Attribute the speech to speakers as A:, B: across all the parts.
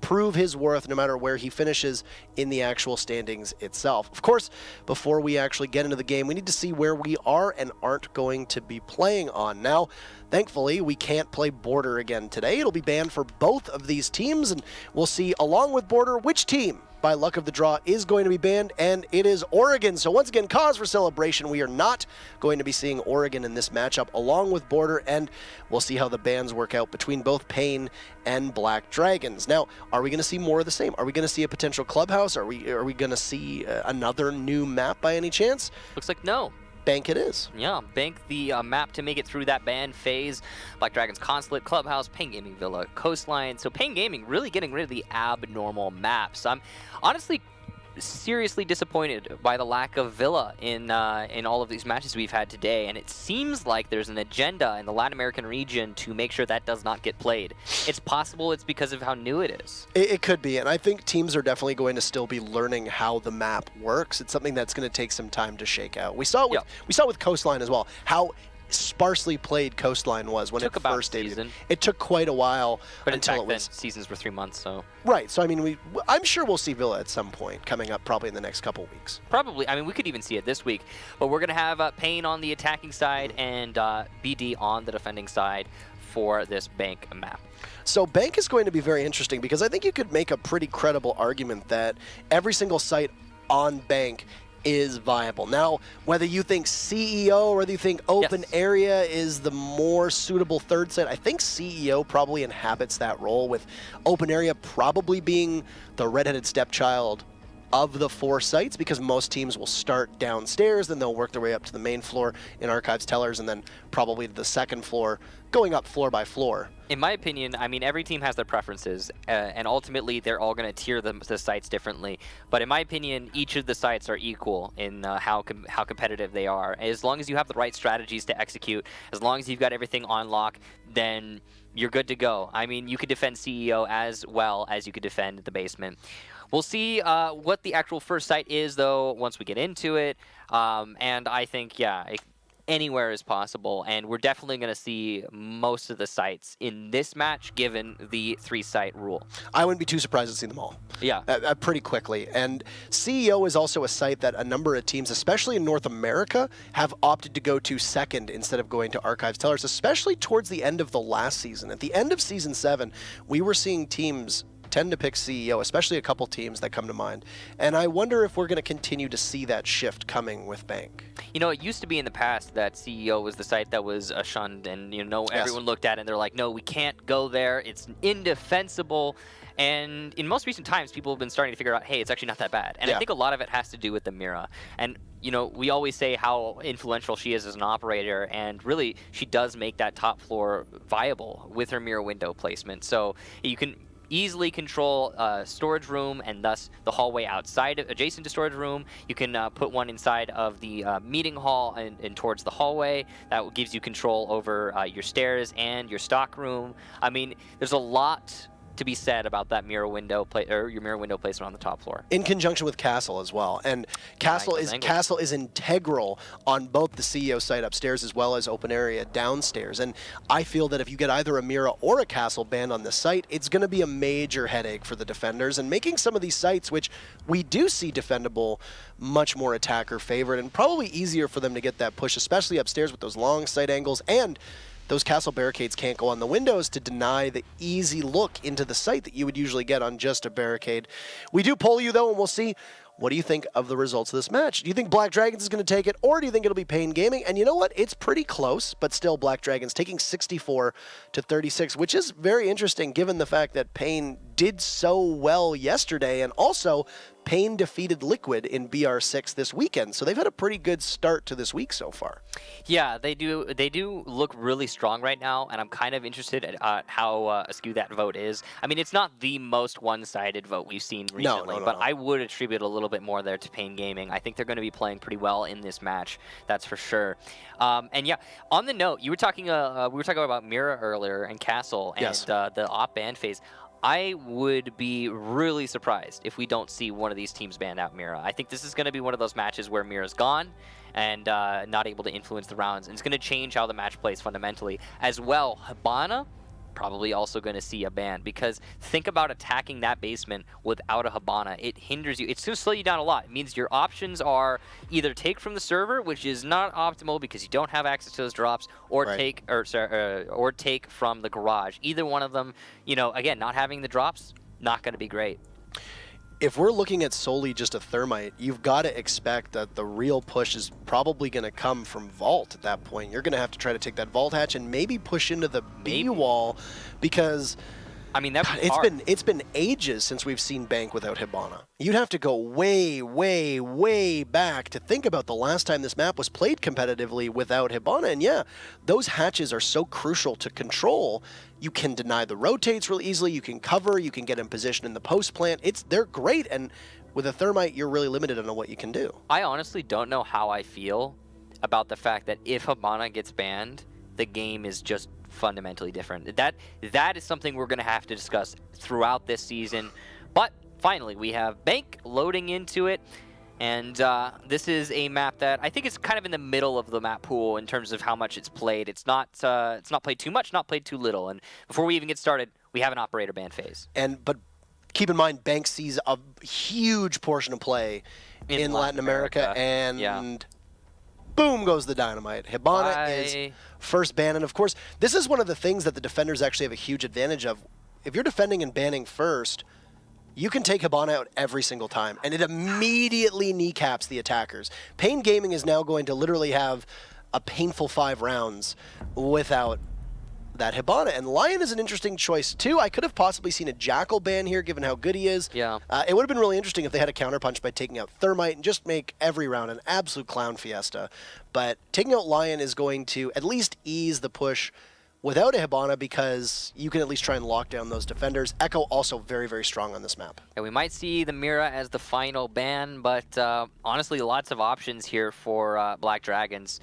A: prove his worth no matter where he finishes in the actual standings itself. Of course, before we actually get into the game, we need to see where we are and aren't going to be playing on. Now, thankfully, we can't play Border again today. It'll be banned for both of these teams, and we'll see, along with Border, which team, by luck of the draw, is going to be banned, and it is Oregon. So once again, cause for celebration. We are not going to be seeing Oregon in this matchup along with Border, and we'll see how the bans work out between both Pain and Black Dragons. Now, are we going to see more of the same? Are we going to see a potential clubhouse? Are we going to see another new map by any chance?
B: Looks like no.
A: Bank it is.
B: Yeah, bank the map to make it through that ban phase. Black Dragons Consulate, Clubhouse, Pain Gaming Villa, Coastline. So Pain Gaming really getting rid of the abnormal maps. I'm honestly seriously disappointed by the lack of Villa in all of these matches we've had today, and it seems like there's an agenda in the Latin American region to make sure that does not get played. It's possible it's because of how new it is.
A: It could be, and I think teams are definitely going to still be learning how the map works. It's something that's going to take some time to shake out. We saw it with Coastline as well, how sparsely played Coastline was when it first debuted. It took quite a while,
B: but
A: until
B: it was seasons were 3 months, so
A: right. So I mean, I'm sure we'll see Villa at some point coming up, probably in the next couple weeks.
B: Probably. I mean, we could even see it this week. But we're gonna have Pain on the attacking side and BD on the defending side for this bank map.
A: So bank is going to be very interesting because I think you could make a pretty credible argument that every single site on bank is viable. Now, whether you think CEO or whether you think open area is the more suitable third site, I think CEO probably inhabits that role, with open area probably being the redheaded stepchild of the 4 sites, because most teams will start downstairs, then they'll work their way up to the main floor in Archives Tellers, and then probably to the second floor, going up floor by floor.
B: In my opinion, I mean, every team has their preferences, and ultimately they're all going to tier the sites differently. But in my opinion, each of the sites are equal in how competitive they are. As long as you have the right strategies to execute, as long as you've got everything on lock, then you're good to go. I mean, you could defend CEO as well as you could defend the basement. We'll see what the actual first site is, though, once we get into it. And I think, anywhere is possible, and we're definitely going to see most of the sites in this match, given the 3-site rule.
A: I wouldn't be too surprised to see them all.
B: Yeah.
A: Pretty quickly. And CEO is also a site that a number of teams, especially in North America, have opted to go to second instead of going to Archives Tellers, especially towards the end of the last season. At the end of Season 7, we were seeing teams tend to pick CEO, especially a couple teams that come to mind. And I wonder if we're going to continue to see that shift coming with Bank.
B: You know, it used to be in the past that CEO was the site that was shunned, and everyone looked at it and they're like, no, we can't go there. It's indefensible. And in most recent times, people have been starting to figure out, hey, it's actually not that bad. And I think a lot of it has to do with the Mira. And we always say how influential she is as an operator, and really, she does make that top floor viable with her Mira window placement. So you can easily control storage room and thus the hallway outside adjacent to storage room. You can put one inside of the meeting hall and towards the hallway. That gives you control over your stairs and your stock room. I mean, there's a lot to be said about that mirror window your mirror window placement on the top floor.
A: In conjunction with Castle as well. And Castle is integral on both the CEO site upstairs as well as open area downstairs. And I feel that if you get either a Mira or a Castle banned on the site, it's going to be a major headache for the defenders, and making some of these sites, which we do see defendable, much more attacker favored, and probably easier for them to get that push, especially upstairs with those long sight angles, and those castle barricades can't go on the windows to deny the easy look into the site that you would usually get on just a barricade. We do poll you, though, and we'll see. What do you think of the results of this match? Do you think Black Dragons is going to take it, or do you think it'll be Pain Gaming? And you know what? It's pretty close, but still Black Dragons taking 64-36, which is very interesting given the fact that Pain did so well yesterday, and also Pain defeated Liquid in BR6 this weekend, so they've had a pretty good start to this week so far.
B: Yeah, they do look really strong right now, and I'm kind of interested at how askew that vote is. I mean, it's not the most one-sided vote we've seen recently, but I would attribute a little bit more there to Pain Gaming. I think they're going to be playing pretty well in this match, that's for sure. And yeah, on the note, you were talking, we were talking about Mira earlier and Castle and the op ban phase. I would be really surprised if we don't see one of these teams ban out Mira. I think this is going to be one of those matches where Mira's gone and not able to influence the rounds. And it's going to change how the match plays fundamentally. As well, Hibana probably also going to see a ban, because think about attacking that basement without a Hibana. It hinders you. It's going to slow you down a lot. It means your options are either take from the server, which is not optimal because you don't have access to those drops, or take or take from the garage. Either one of them, you know, again, not having the drops, not going to be great.
A: If we're looking at solely just a Thermite, you've got to expect that the real push is probably going to come from Vault at that point. You're going to have to try to take that Vault hatch and maybe push into the B wall, because
B: I mean,
A: it's been ages since we've seen Bank without Hibana. You'd have to go way, way, way back to think about the last time this map was played competitively without Hibana. And yeah, those hatches are so crucial to control. You can deny the rotates real easily. You can cover. You can get in position in the post plant. They're great. And with a Thermite, you're really limited on what you can do.
B: I honestly don't know how I feel about the fact that if Hibana gets banned, the game is just fundamentally different. That is something we're going to have to discuss throughout this season. But finally, we have Bank loading into it. And this is a map that I think is kind of in the middle of the map pool in terms of how much it's played. It's not played too much, not played too little. And before we even get started, we have an operator ban phase.
A: But keep in mind, Bank sees a huge portion of play in Latin America. And boom goes the dynamite. Hibana is first ban. And of course, this is one of the things that the defenders actually have a huge advantage of. If you're defending and banning first, you can take Hibana out every single time, and it immediately kneecaps the attackers. Pain Gaming is now going to literally have a painful 5 rounds without that Hibana. And Lion is an interesting choice, too. I could have possibly seen a Jackal ban here, given how good he is.
B: Yeah.
A: It would have been really interesting if they had a counterpunch by taking out Thermite and just make every round an absolute clown fiesta. But taking out Lion is going to at least ease the push without a Hibana, because you can at least try and lock down those defenders. Echo also very, very strong on this map.
B: And we might see the Mira as the final ban, but honestly, lots of options here for Black Dragons.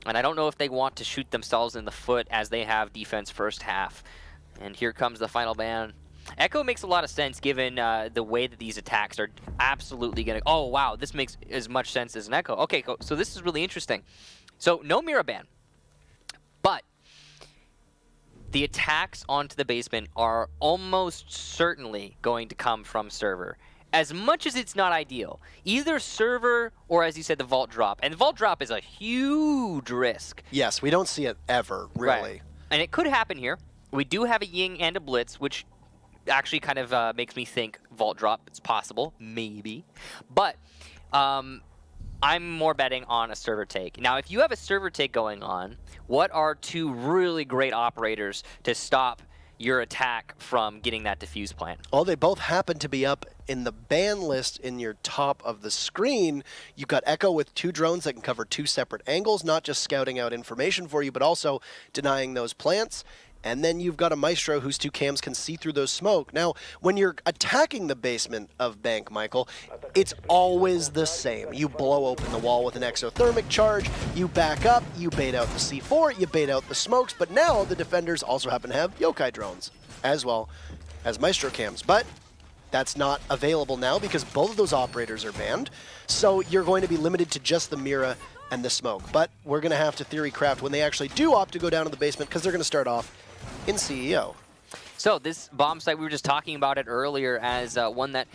B: And I don't know if they want to shoot themselves in the foot as they have defense first half. And here comes the final ban. Echo makes a lot of sense given the way that these attacks are absolutely going to... Oh, wow, this makes as much sense as an Echo. Okay, so this is really interesting. So no Mira ban, but the attacks onto the basement are almost certainly going to come from server. As much as it's not ideal, either server or, as you said, the Vault drop. And the Vault drop is a huge risk.
A: Yes, we don't see it ever, really.
B: Right. And it could happen here. We do have a Ying and a Blitz, which actually kind of makes me think Vault drop. It's possible, maybe. But I'm more betting on a server take. Now, if you have a server take going on, what are 2 really great operators to stop your attack from getting that defuse plant?
A: Well, they both happen to be up in the ban list in your top of the screen. You've got Echo with 2 drones that can cover 2 separate angles, not just scouting out information for you, but also denying those plants. And then you've got a Maestro whose 2 cams can see through those smoke. Now, when you're attacking the basement of Bank, Michael, it's always the same. You blow open the wall with an exothermic charge, you back up, you bait out the C4, you bait out the smokes, but now the defenders also happen to have yokai drones, as well as Maestro cams. But that's not available now because both of those operators are banned, so you're going to be limited to just the Mira and the smoke. But we're going to have to theory craft when they actually do opt to go down to the basement, because they're going to start off in CEO.
B: So this bomb site, we were just talking about it earlier as one that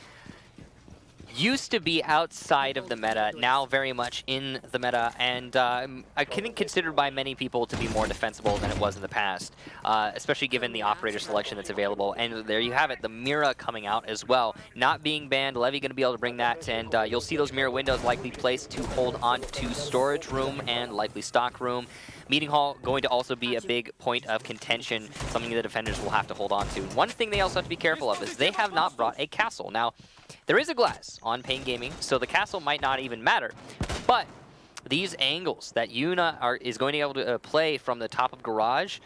B: used to be outside of the meta, now very much in the meta, and I think considered by many people to be more defensible than it was in the past, especially given the operator selection that's available. And there you have it, the Mira coming out as well, not being banned. Levy going to be able to bring that, and you'll see those Mira windows likely placed to hold on to storage room and likely stock room. Meeting Hall going to also be a big point of contention, something the defenders will have to hold on to. One thing they also have to be careful of is they have not brought a castle. Now, there is a glass on Pain Gaming, so the castle might not even matter, but these angles that Yuna is going to be able to play from the top of garage,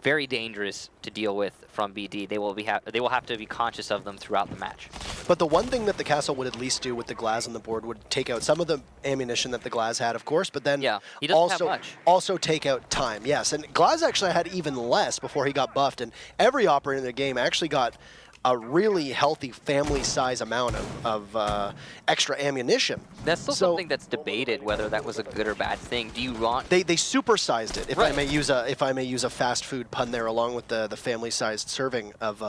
B: very dangerous to deal with from BD. They will have to be conscious of them throughout the match.
A: But the one thing that the castle would at least do with the Glaz on the board would take out some of the ammunition that the Glaz had, of course, but then
B: he doesn't have much.
A: Also take out time. Yes, and Glaz actually had even less before he got buffed, and every operator in the game actually got a really healthy family size amount of extra ammunition.
B: That's still something that's debated whether that was a good or bad thing. Do you want?
A: They supersized it, if
B: Right.
A: I may use a fast food pun there, along with the family sized serving of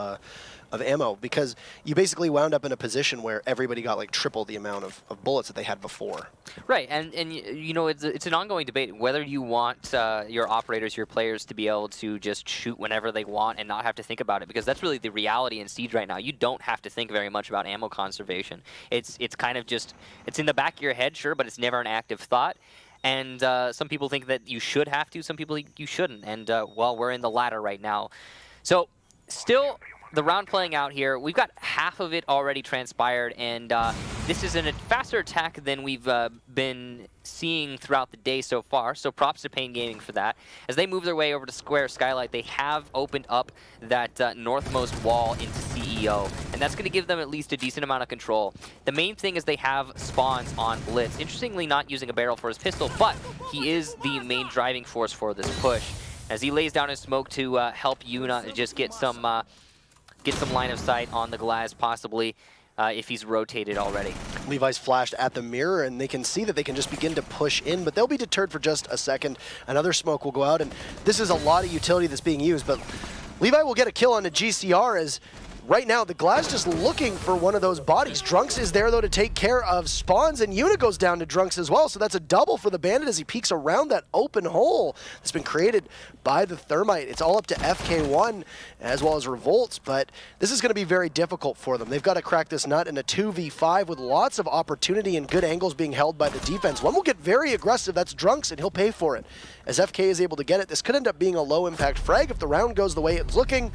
A: ammo, because you basically wound up in a position where everybody got like triple the amount of bullets that they had before.
B: Right, and you know, it's an ongoing debate whether you want your operators, your players to be able to just shoot whenever they want and not have to think about it, because that's really the reality in Siege right now. You don't have to think very much about ammo conservation. It's kind of just, it's in the back of your head, sure, but it's never an active thought. And some people think that you should have to, some people you shouldn't. And well, we're in the latter right now. So still, the round playing out here, we've got half of it already transpired, and this is a faster attack than we've been seeing throughout the day so far, so props to Pain Gaming for that. As they move their way over to Square Skylight, they have opened up that northmost wall into CEO, and that's going to give them at least a decent amount of control. The main thing is they have spawns on Blitz. Interestingly, not using a barrel for his pistol, but he is the main driving force for this push. As he lays down his smoke to help Yuna just get some line of sight on the glass, possibly, if he's rotated already.
A: Levi's flashed at the mirror, and they can see that they can just begin to push in, but they'll be deterred for just a second. Another smoke will go out, and this is a lot of utility that's being used, but Levi will get a kill on the GCR as right now the Glass just looking for one of those bodies. Drunks is there, though, to take care of spawns, and Yuna goes down to Drunks as well, so that's a double for the Bandit as he peeks around that open hole that's been created by the Thermite. It's all up to FK1 as well as Revolts, but this is going to be very difficult for them. They've got to crack this nut in a 2v5 with lots of opportunity and good angles being held by the defense. One will get very aggressive, that's Drunks, and he'll pay for it. As FK is able to get it, this could end up being a low-impact frag if the round goes the way it's looking.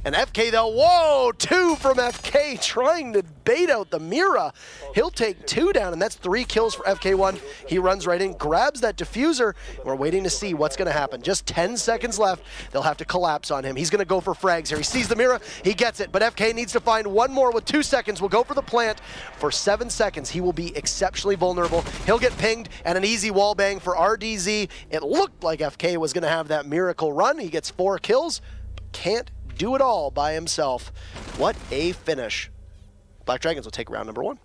A: And FK, though, whoa, 2 from FK, trying to bait out the Mira. He'll take 2 down, and that's 3 kills for FK1. He runs right in, grabs that diffuser. We're waiting to see what's going to happen. Just 10 seconds left. They'll have to collapse on him. He's going to go for frags here. He sees the Mira, he gets it, but FK needs to find one more with 2 seconds. We'll go for the plant for 7 seconds. He will be exceptionally vulnerable. He'll get pinged, and an easy wall bang for RDZ. It looked like FK was going to have that miracle run. He gets 4 kills, but can't do it all by himself. What a finish. Black Dragons will take round number 1.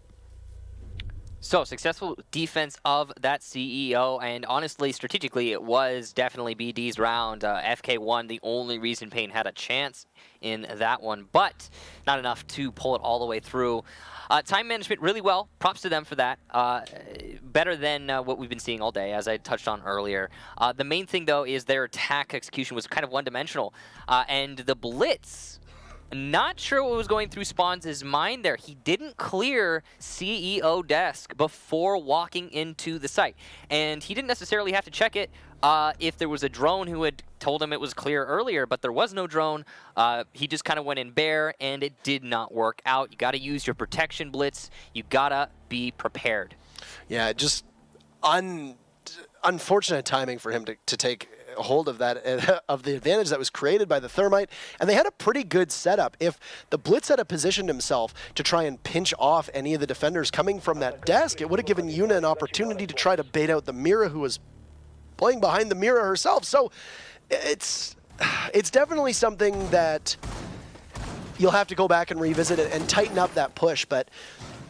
B: So, successful defense of that CEO, and honestly, strategically, it was definitely BD's round. FK1, the only reason Pain had a chance in that one, but not enough to pull it all the way through. Time management really well. Props to them for that. Better than what we've been seeing all day, as I touched on earlier. The main thing, though, is their attack execution was kind of one-dimensional. And the Blitz, not sure what was going through Spawns' mind there. He didn't clear CEO desk before walking into the site. And he didn't necessarily have to check it if there was a drone who had told him it was clear earlier, but there was no drone. He just kind of went in bare, and it did not work out. You got to use your protection Blitz. You got to be prepared.
A: Yeah, just unfortunate timing for him to take hold of that, of the advantage that was created by the Thermite, and they had a pretty good setup. If the Blitz had positioned himself to try and pinch off any of the defenders coming from that desk, it would have given Yuna an opportunity to try to bait out the Mira, who was playing behind the Mira herself. So it's definitely something that you'll have to go back and revisit it and tighten up that push, but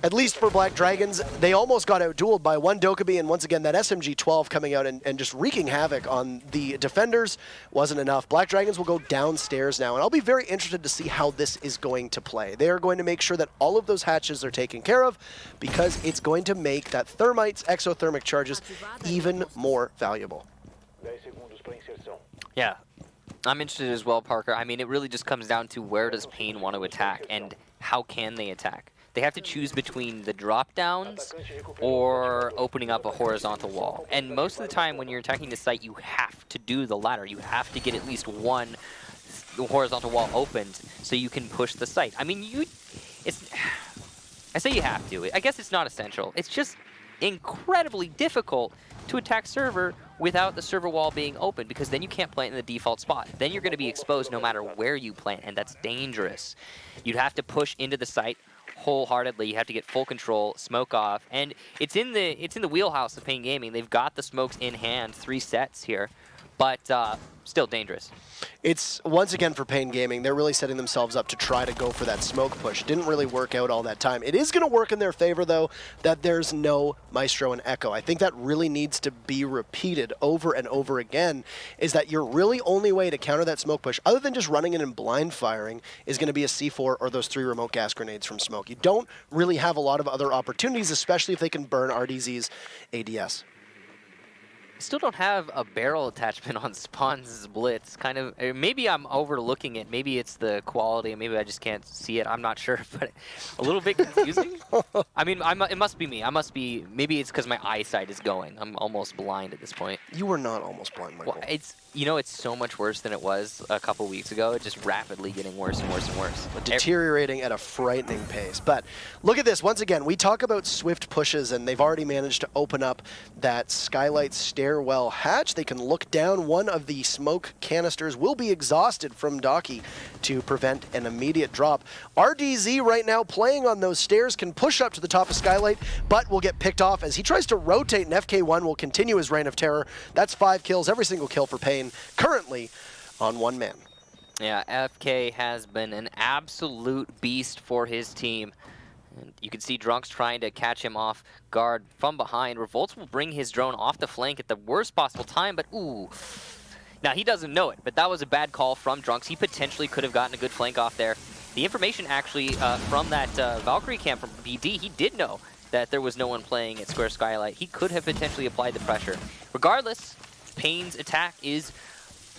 A: at least for Black Dragons, they almost got out-dueled by one Dokkaebi, and once again, that SMG-12 coming out and just wreaking havoc on the defenders wasn't enough. Black Dragons will go downstairs now, and I'll be very interested to see how this is going to play. They are going to make sure that all of those hatches are taken care of, because it's going to make that Thermite's exothermic charges even more valuable.
B: Yeah. I'm interested as well, Parker. I mean, it really just comes down to where does Pain want to attack, and how can they attack? They have to choose between the drop downs or opening up a horizontal wall. And most of the time when you're attacking the site, you have to do the latter. You have to get at least one horizontal wall opened so you can push the site. I mean, I say you have to. I guess it's not essential. It's just incredibly difficult to attack server without the server wall being open, because then you can't plant in the default spot. Then you're going to be exposed no matter where you plant, and that's dangerous. You'd have to push into the site wholeheartedly. You have to get full control, smoke off, and it's in the wheelhouse of Pain Gaming. They've got the smokes in hand, 3 sets here but still dangerous.
A: It's, once again, for Pain Gaming, they're really setting themselves up to try to go for that smoke push. Didn't really work out all that time. It is going to work in their favor, though, that there's no Maestro and Echo. I think that really needs to be repeated over and over again, is that your really only way to counter that smoke push, other than just running in and blind firing, is going to be a C4 or those 3 remote gas grenades from smoke. You don't really have a lot of other opportunities, especially if they can burn RDZ's ADS.
B: Still don't have a barrel attachment on Spawn's Blitz. Kind of, maybe I'm overlooking it. Maybe it's the quality. Maybe I just can't see it. I'm not sure, but a little bit confusing. I mean, it must be me. Maybe it's because my eyesight is going. I'm almost blind at this point.
A: You were not almost blind, Michael.
B: Well, it's so much worse than it was a couple weeks ago. It's just rapidly getting worse and worse and worse.
A: Deteriorating at a frightening pace. But look at this. Once again, we talk about swift pushes, and they've already managed to open up that Skylight stairwell hatch. They can look down. One of the smoke canisters will be exhausted from Docky to prevent an immediate drop. RDZ right now playing on those stairs can push up to the top of Skylight, but will get picked off as he tries to rotate, and FK1 will continue his reign of terror. That's 5 kills, every single kill for Pain, currently on 1 man.
B: Yeah, FK has been an absolute beast for his team. And you can see Drunks trying to catch him off guard from behind. Revolts will bring his drone off the flank at the worst possible time, but ooh. Now, he doesn't know it, but that was a bad call from Drunks. He potentially could have gotten a good flank off there. The information actually from that Valkyrie camp from BD, he did know that there was no one playing at Square Skylight. He could have potentially applied the pressure. Regardless, Pain's attack is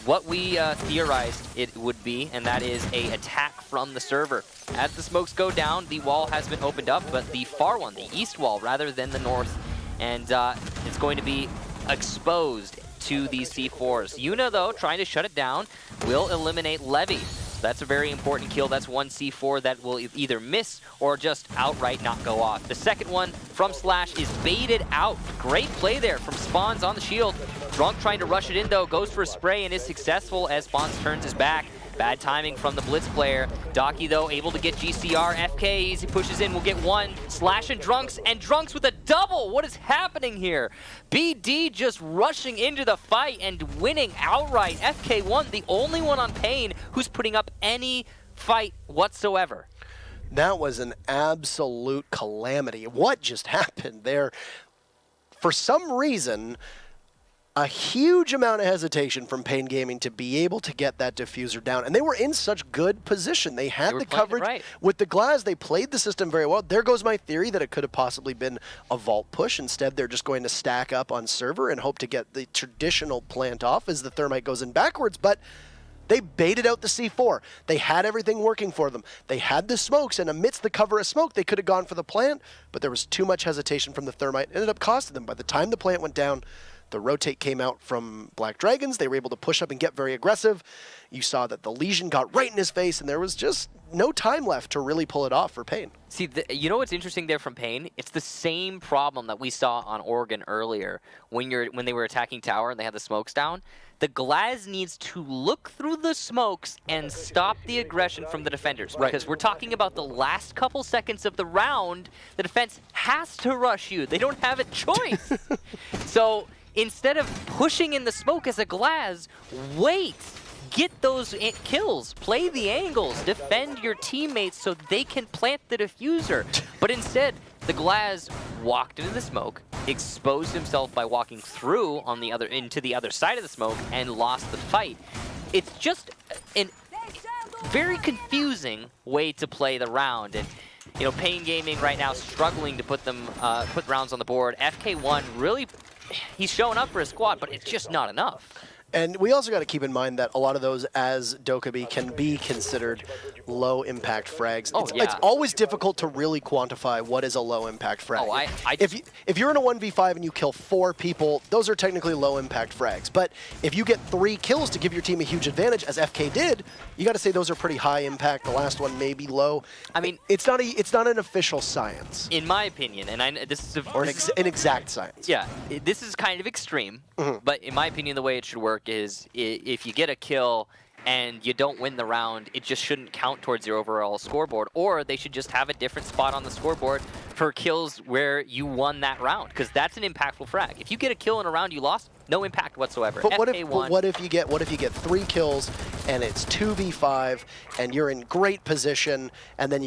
B: what we theorized it would be, and that is a attack from the server. As the smokes go down, the wall has been opened up, but the far one, the east wall, rather than the north, and it's going to be exposed to these C4s. Yuna, though, trying to shut it down, will eliminate Levy. That's a very important kill. That's 1 C4 that will either miss or just outright not go off. The second one from Slash is baited out. Great play there from Spawns on the shield. Drunk trying to rush it in, though, goes for a spray and is successful as Spawns turns his back. Bad timing from the Blitz player. Docky, though, able to get GCR. FK, as he pushes in, will get 1. Slash and Drunks with a double. What is happening here? BD just rushing into the fight and winning outright. FK1, the only one on Pain who's putting up any fight whatsoever.
A: That was an absolute calamity. What just happened there? For some reason, a huge amount of hesitation from Pain Gaming to be able to get that diffuser down. And they were in such good position. They had the coverage
B: right.
A: with the glass. They played the system very well. There goes my theory that it could have possibly been a vault push. Instead, they're just going to stack up on server and hope to get the traditional plant off as the thermite goes in backwards. But they baited out the C4. They had everything working for them. They had the smokes, and amidst the cover of smoke, they could have gone for the plant, but there was too much hesitation from the thermite. It ended up costing them. By the time the plant went down, the rotate came out from Black Dragons. They were able to push up and get very aggressive. You saw that the Legion got right in his face, and there was just no time left to really pull it off for Pain.
B: See, you know what's interesting there from Pain? It's the same problem that we saw on Oregon earlier when they were attacking tower and they had the smokes down. The Glaz needs to look through the smokes and stop the aggression from the defenders.
A: Right.
B: Because we're talking about the last couple seconds of the round. The defense has to rush you. They don't have a choice. So instead of pushing in the smoke as a Glaz, wait. Get those kills, play the angles, defend your teammates so they can plant the diffuser. But instead, the Glaz walked into the smoke, exposed himself by walking through on the into the other side of the smoke, and lost the fight. It's just a very confusing way to play the round. And you know, Pain Gaming right now struggling to put rounds on the board. FK1 really, he's showing up for his squad, but it's just not enough.
A: And we also got to keep in mind that a lot of those as Dokkaebi can be considered low-impact frags.
B: Oh,
A: It's always difficult to really quantify what is a low-impact frag.
B: Oh,
A: if you're in a 1v5 and you kill 4 people, those are technically low-impact frags. But if you get 3 kills to give your team a huge advantage, as FK did, you got to say those are pretty high impact. The last one may be low.
B: I mean,
A: it's not an official science.
B: In my opinion, and this is
A: an exact science.
B: Yeah, this is kind of extreme, but in my opinion, the way it should work is if you get a kill and you don't win the round, it just shouldn't count towards your overall scoreboard, or they should just have a different spot on the scoreboard for kills where you won that round, because that's an impactful frag. If you get a kill in a round you lost, No impact whatsoever.
A: But
B: FK1.
A: what if you get 3 kills and it's 2v5 and you're in great position and then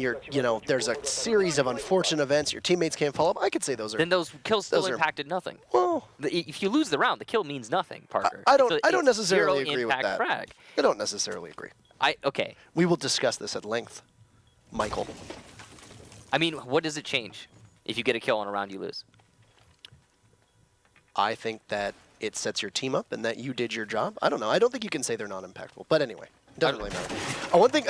A: there's a series of unfortunate events, your teammates can't follow up? I could say those are.
B: Then those kills still impacted nothing.
A: Well,
B: if you lose the round, the kill means nothing, Parker.
A: I don't necessarily agree with that.
B: Frag.
A: I don't necessarily agree.
B: Okay.
A: We will discuss this at length, Michael.
B: I mean, what does it change if you get a kill on a round you lose?
A: I think that it sets your team up and that you did your job. I don't know. I don't think you can say they're not impactful. But anyway, it doesn't really matter. One thing...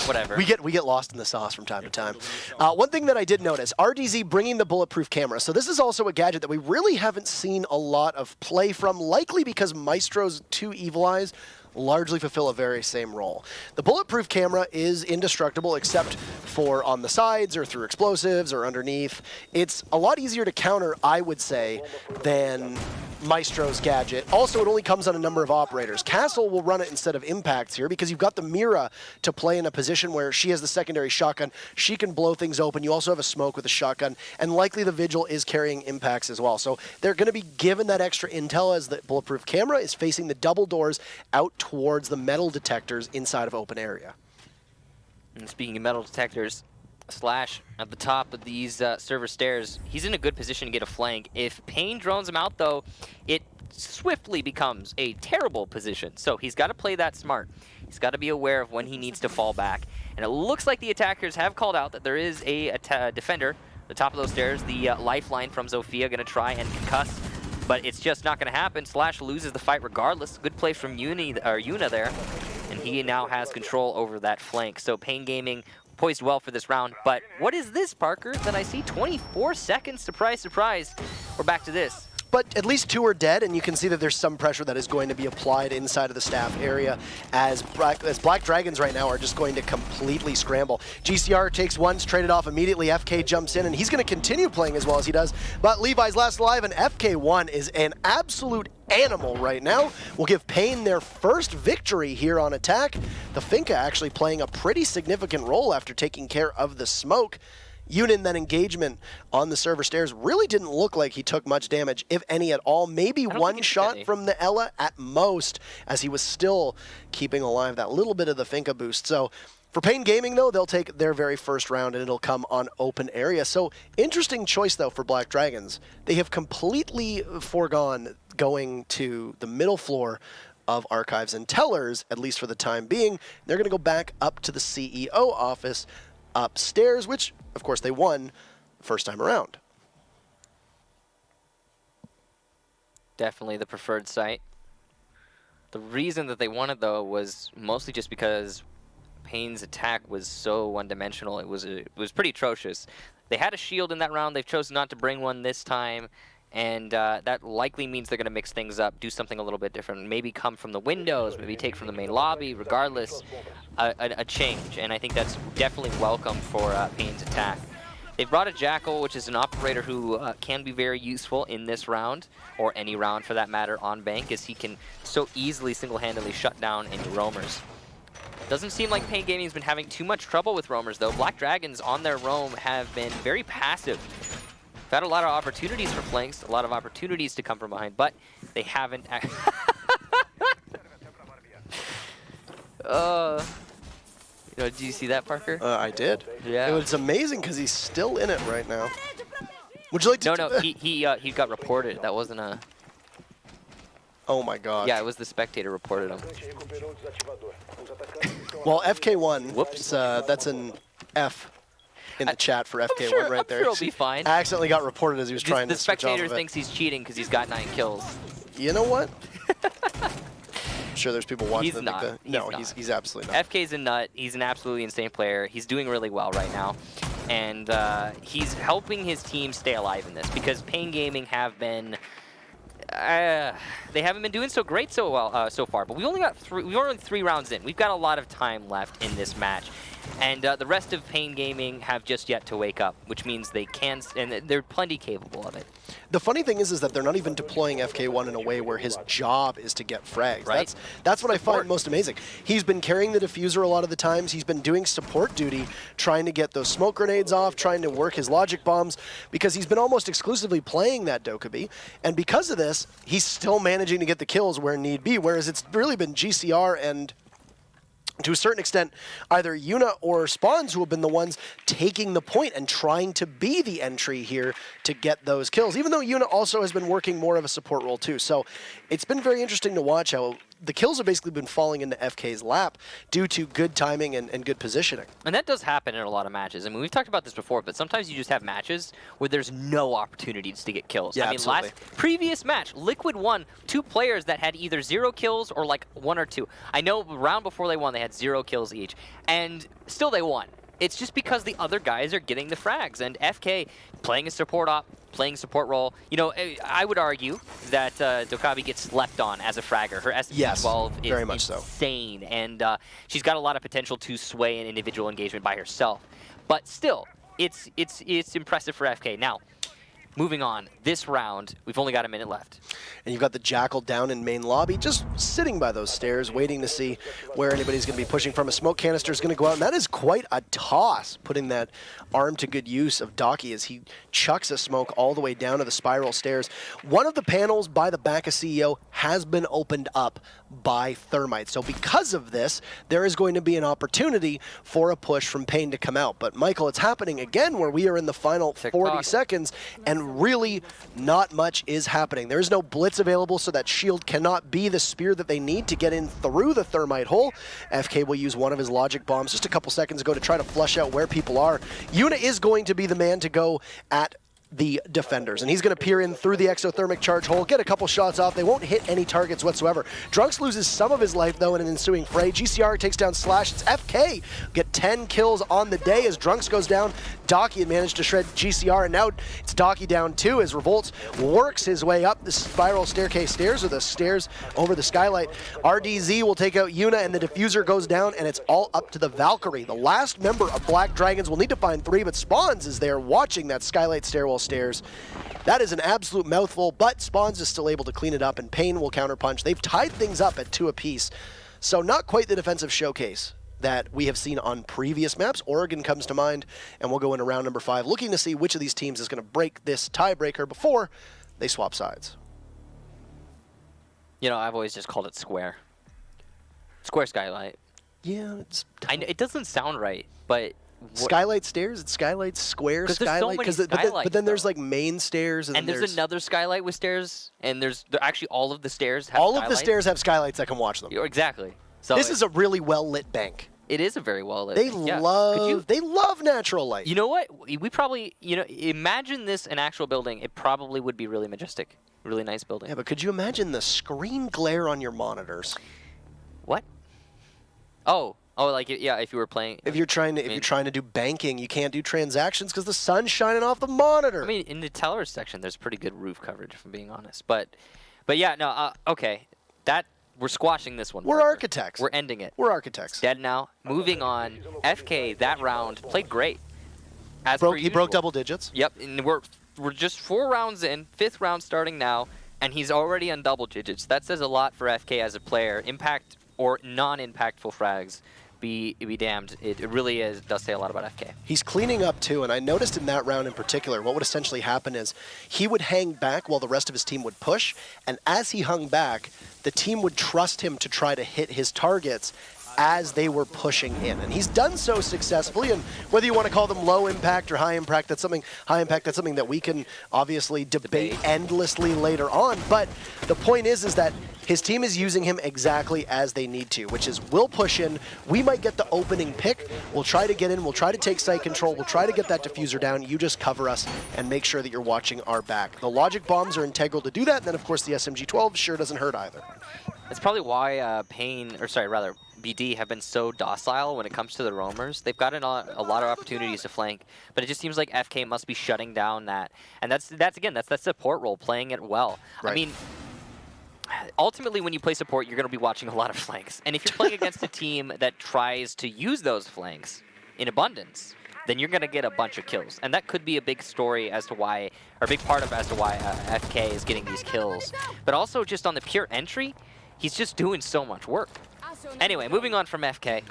B: Whatever.
A: We get lost in the sauce from time to time. One thing that I did notice, RDZ bringing the bulletproof camera. So this is also a gadget that we really haven't seen a lot of play from, likely because Maestro's 2 Evil Eyes largely fulfill a very same role. The bulletproof camera is indestructible except for on the sides or through explosives or underneath. It's a lot easier to counter, I would say, than Maestro's gadget. Also, it only comes on a number of operators. Castle will run it instead of Impacts here because you've got the Mira to play in a position where she has the secondary shotgun. She can blow things open. You also have a smoke with a shotgun, and likely the Vigil is carrying Impacts as well. So they're going to be given that extra intel as the bulletproof camera is facing the double doors out towards the metal detectors inside of open area.
B: And speaking of metal detectors, Slash at the top of these server stairs, he's in a good position to get a flank. If Payne drones him out, though, it swiftly becomes a terrible position. So he's got to play that smart. He's got to be aware of when he needs to fall back. And it looks like the attackers have called out that there is a defender at the top of those stairs. The lifeline from Zofia going to try and concuss, but it's just not going to happen. Slash loses the fight regardless. Good play from Yuna there, and he now has control over that flank. So Payne Gaming poised well for this round, but what is this, Parker, that I see? 24 seconds, surprise, surprise. We're back to this.
A: But at least 2 are dead, and you can see that there's some pressure that is going to be applied inside of the staff area as Black Dragons right now are just going to completely scramble. GCR takes 1, traded off immediately. FK jumps in, and he's going to continue playing as well as he does. But Levi's last alive, and FK1 is an absolute animal right now. Will give Payne their first victory here on attack. The Finka actually playing a pretty significant role after taking care of the smoke. Yunin, that engagement on the server stairs really didn't look like he took much damage, if any at all. Maybe 1 shot from the Ella at most, as he was still keeping alive that little bit of the Finka boost. So for Payne Gaming, though, they'll take their very first round, and it'll come on open area. So interesting choice, though, for Black Dragons. They have completely foregone going to the middle floor of Archives and Tellers, at least for the time being. They're going to go back up to the CEO office upstairs, which, of course, they won the first time around.
B: Definitely the preferred site. The reason that they won it, though, was mostly just because Payne's attack was so one-dimensional. It was pretty atrocious. They had a shield in that round. They've chosen not to bring one this time, and that likely means they're going to mix things up, do something a little bit different, maybe come from the windows, maybe take from the main lobby. Regardless, a change, and I think that's definitely welcome for Payne's attack. They've brought a Jackal, which is an operator who can be very useful in this round, or any round for that matter, on Bank, as he can so easily single-handedly shut down any roamers. Doesn't seem like Payne Gaming's been having too much trouble with roamers, though. Black Dragons on their roam have been very passive. Had a lot of opportunities for flanks, a lot of opportunities to come from behind, but they haven't. Did you see that, Parker?
A: I did.
B: Yeah.
A: It was amazing because he's still in it right now. Would you like to?
B: No, he got reported. That wasn't a.
A: Oh my god.
B: Yeah, it was the spectator reported him.
A: Well, FK1.
B: Whoops.
A: That's an F in the chat for FK1 right there.
B: I'm sure he'll be fine.
A: Accidentally got reported as he was trying to switch off of it.
B: The spectator thinks he's cheating because he's got 9 kills.
A: You know what? I'm sure there's people watching.
B: He's not.
A: He's absolutely not.
B: FK's a nut. He's an absolutely insane player. He's doing really well right now. And he's helping his team stay alive in this because Payne Gaming have been... they haven't been doing so great so far, but we only got we're only 3 rounds in. We've got a lot of time left in this match. And the rest of Pain Gaming have just yet to wake up, which means they can, and they're plenty capable of it.
A: The funny thing is that they're not even deploying FK1 in a way where his job is to get frags.
B: Right.
A: That's what I find most amazing. He's been carrying the diffuser a lot of the times. He's been doing support duty, trying to get those smoke grenades off, trying to work his logic bombs, because he's been almost exclusively playing that Dokkaebi. And because of this, he's still managing to get the kills where need be, whereas it's really been GCR and, to a certain extent, either Yuna or Spawns who have been the ones taking the point and trying to be the entry here to get those kills, even though Yuna also has been working more of a support role too. So it's been very interesting to watch how the kills have basically been falling into FK's lap due to good timing and good positioning.
B: And that does happen in a lot of matches. I mean, we've talked about this before, but sometimes you just have matches where there's no opportunities to get kills.
A: Yeah,
B: I mean,
A: absolutely.
B: Previous match, Liquid won 2 players that had either 0 kills or like 1 or 2. I know the round before they won, they had 0 kills each, and still they won. It's just because the other guys are getting the frags, and FK playing a support op, playing support role. You know, I would argue that Dokkaebi gets slept on as a fragger. Her SP12 is
A: very much
B: insane, and she's got a lot of potential to sway an individual engagement by herself. But still, it's impressive for FK. Now, moving on, this round, we've only got a minute left.
A: And you've got the Jackal down in main lobby, just sitting by those stairs, waiting to see where anybody's going to be pushing from. A smoke canister is going to go out, and that is quite a toss, putting that arm to good use of Daki as he chucks a smoke all the way down to the spiral stairs. One of the panels by the back of CEO has been opened up by Thermite. So because of this, there is going to be an opportunity for a push from Pain to come out. But Michael, it's happening again where we are in the final 40 seconds, and really not much is happening. There is no blitz available, so that shield cannot be the spear that they need to get in through the Thermite hole. FK will use one of his logic bombs just a couple seconds ago to try to flush out where people are. Yuna is going to be the man to go at the defenders, and he's going to peer in through the exothermic charge hole, get a couple shots off. They won't hit any targets whatsoever. Drunks loses some of his life, though, in an ensuing fray. GCR takes down Slash. It's FK get 10 kills on the day as Drunks goes down. Daki had managed to shred GCR, and now it's Daki down too as Revolts works his way up the spiral staircase stairs, or the stairs over the skylight. RDZ will take out Yuna, and the diffuser goes down, and it's all up to the Valkyrie. The last member of Black Dragons will need to find 3, but Spawns is there watching that skylight stairwell stairs. That is an absolute mouthful, but Spawns is still able to clean it up, and Pain will counterpunch. They've tied things up at 2 apiece, so not quite the defensive showcase that we have seen on previous maps. Oregon comes to mind, and we'll go into round number 5, looking to see which of these teams is going to break this tiebreaker before they swap sides.
B: You know, I've always just called it Square. Square Skylight.
A: Yeah, it's
B: it doesn't sound right, but
A: Skylight stairs, it's Skylight Square Skylight, but then there's like main stairs, and
B: there's another skylight with stairs, and there's actually all of the stairs have
A: all of the stairs have skylights that can watch them.
B: Exactly. So
A: this is a really well lit bank.
B: It is a very well lit.
A: They love natural light.
B: You know what? We probably, you know, imagine this an actual building. It probably would be really majestic, really nice building.
A: Yeah, but could you imagine the screen glare on your monitors?
B: What? Oh, like yeah, if you were playing.
A: If you're trying to do banking, you can't do transactions because the sun's shining off the monitor.
B: I mean, in the tellers section, there's pretty good roof coverage, if I'm being honest. But yeah, no, okay, we're squashing this one.
A: We're architects.
B: We're ending it.
A: We're architects.
B: Dead now. Moving on. FK that round played great.
A: He broke double digits.
B: Yep, and we're just 4 rounds in, 5th round starting now, and he's already on double digits. That says a lot for FK as a player. Impact or non-impactful frags, be damned. It really does say a lot about FK.
A: He's cleaning up too, and I noticed in that round in particular, what would essentially happen is he would hang back while the rest of his team would push, and as he hung back, the team would trust him to try to hit his targets as they were pushing in. And he's done so successfully, and whether you want to call them low impact or high impact, that's something that we can obviously debate endlessly later on. But the point is that his team is using him exactly as they need to, which is we'll push in, we might get the opening pick, we'll try to get in, we'll try to take site control, we'll try to get that diffuser down, you just cover us and make sure that you're watching our back. The logic bombs are integral to do that, and then of course the SMG-12 sure doesn't hurt either.
B: That's probably why BD have been so docile when it comes to the roamers. They've gotten a lot of opportunities to flank, but it just seems like FK must be shutting down that. And that's that support role, playing it well. Right. I mean, ultimately when you play support, you're going to be watching a lot of flanks. And if you're playing against a team that tries to use those flanks, in abundance, then you're going to get a bunch of kills. And that could be a big story as to why, or a big part of as to why FK is getting these kills. But also just on the pure entry, he's just doing so much work. Anyway, moving on from FK.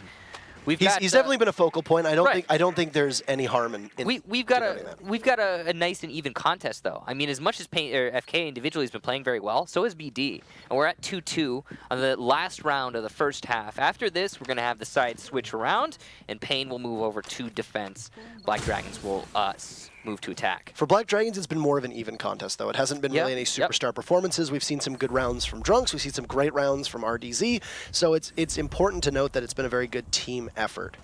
B: He's
A: definitely been a focal point. I don't think there's any harm in
B: we've got a nice and even contest though. I mean, as much as FK individually has been playing very well, so has BD, and we're at 2-2 on the last round of the first half. After this, we're gonna have the sides switch around, and Pain will move over to defense. Black Dragons will move to attack.
A: For Black Dragons, it's been more of an even contest, though. It hasn't been really any superstar performances. We've seen some good rounds from Drunks. We've seen some great rounds from RDZ. So it's important to note that it's been a very good team effort.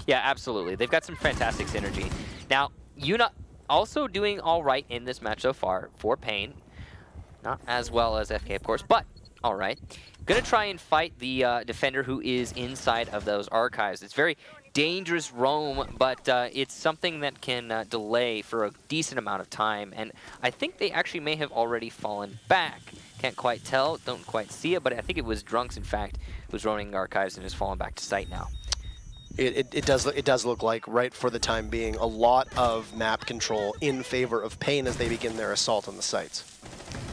B: Yeah, absolutely. They've got some fantastic synergy. Now, Yuna also doing all right in this match so far for Pain. Not as well as FK, of course, but all right. Gonna try and fight the defender who is inside of those archives. It's very dangerous roam, but it's something that can delay for a decent amount of time, and I think they actually may have already fallen back. Can't quite tell, don't quite see it, but I think it was Drunks, in fact, who's roaming archives and has fallen back to site now.
A: It does look like, right for the time being, a lot of map control in favor of Pain as they begin their assault on the sites.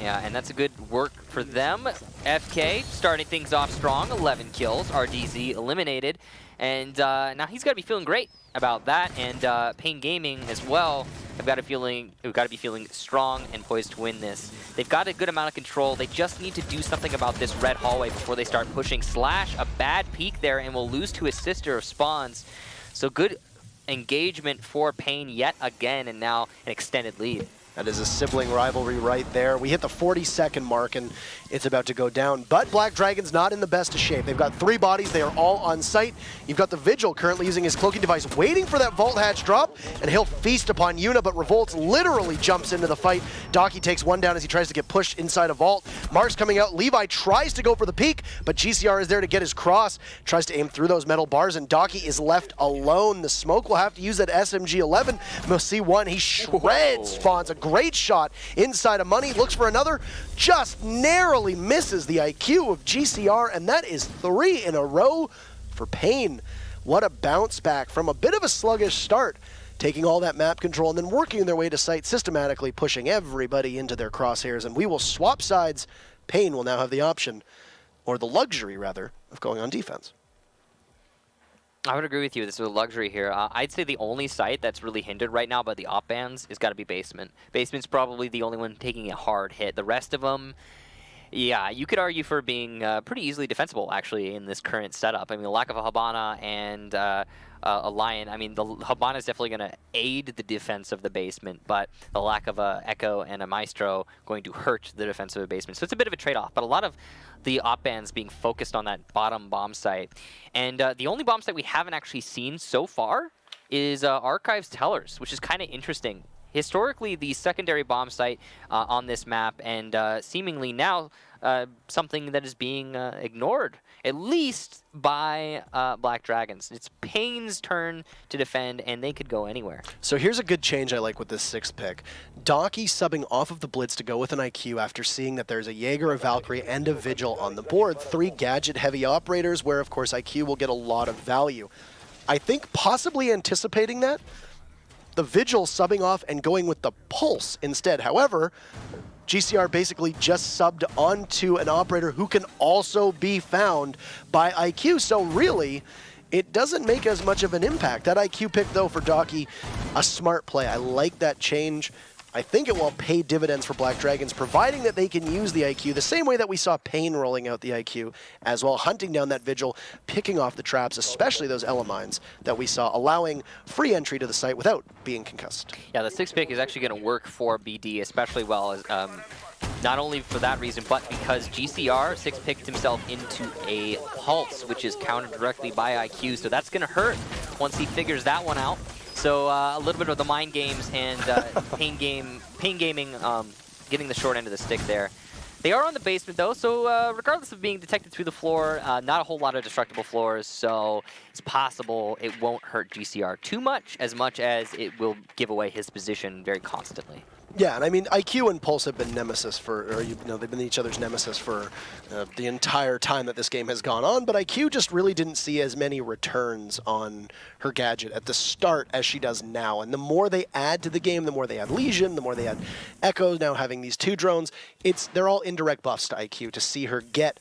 B: Yeah, and that's a good work for them. FK starting things off strong, 11 kills, RDZ eliminated, and now he's got to be feeling great about that, and Pain Gaming as well. We've got to be feeling strong and poised to win this. They've got a good amount of control. They just need to do something about this red hallway before they start pushing. Slash, a bad peek there, and will lose to his sister of spawns. So good engagement for Pain yet again, and now an extended lead.
A: That is a sibling rivalry right there. We hit the 40-second mark, and it's about to go down. But Black Dragon's not in the best of shape. They've got 3 bodies. They are all on site. You've got the Vigil currently using his cloaking device, waiting for that Vault Hatch drop, and he'll feast upon Yuna, but Revolts literally jumps into the fight. Docky takes one down as he tries to get pushed inside a Vault. Mark's coming out. Levi tries to go for the peek, but GCR is there to get his cross. Tries to aim through those metal bars, and Docky is left alone. The Smoke will have to use that SMG-11. We'll see one. He shreds Spawns. A great shot inside of Money, looks for another, just narrowly misses the IQ of GCR, and that is 3 in a row for Pain. What a bounce back from a bit of a sluggish start, taking all that map control and then working their way to site, systematically pushing everybody into their crosshairs, and we will swap sides. Pain will now have the option, or the luxury rather, of going on defense.
B: I would agree with you. This is a luxury here. I'd say the only site that's really hindered right now by the op bans is got to be Basement. Basement's probably the only one taking a hard hit. The rest of them, yeah, you could argue for being pretty easily defensible, actually, in this current setup. I mean, the lack of a Habana and a Lion, I mean, the Habana is definitely going to aid the defense of the Basement, but the lack of a Echo and a Maestro going to hurt the defense of the Basement. So it's a bit of a trade-off, but a lot of the op bans being focused on that bottom bomb site. And the only bomb site we haven't actually seen so far is Archives Tellers, which is kind of interesting. Historically, the secondary bomb site on this map, and seemingly now something that is being ignored, at least by Black Dragons. It's Pain's turn to defend, and they could go anywhere.
A: So here's a good change I like with this 6th pick. Docky subbing off of the Blitz to go with an IQ after seeing that there's a Jaeger, a Valkyrie, and a Vigil on the board. 3 gadget-heavy operators where, of course, IQ will get a lot of value. I think possibly anticipating that, the Vigil subbing off and going with the Pulse instead. However, GCR basically just subbed onto an operator who can also be found by IQ. So really, it doesn't make as much of an impact. That IQ pick, though, for Docky, a smart play. I like that change. I think it will pay dividends for Black Dragons, providing that they can use the IQ the same way that we saw Pain rolling out the IQ as well, hunting down that Vigil, picking off the traps, especially those Elemines that we saw, allowing free entry to the site without being concussed.
B: Yeah, the 6th pick is actually going to work for BD especially well, as not only for that reason, but because GCR 6-picked himself into a Pulse, which is countered directly by IQ, so that's going to hurt once he figures that one out. So a little bit of the mind games and Pain Gaming getting the short end of the stick there. They are on the Basement though, so regardless of being detected through the floor, not a whole lot of destructible floors, so it's possible it won't hurt GCR too much as it will give away his position very constantly.
A: Yeah, and I mean, IQ and Pulse have been nemesis they've been each other's nemesis for the entire time that this game has gone on, but IQ just really didn't see as many returns on her gadget at the start as she does now. And the more they add to the game, the more they add Legion, the more they add Echo, now having these 2 drones, they're all indirect buffs to IQ to see her get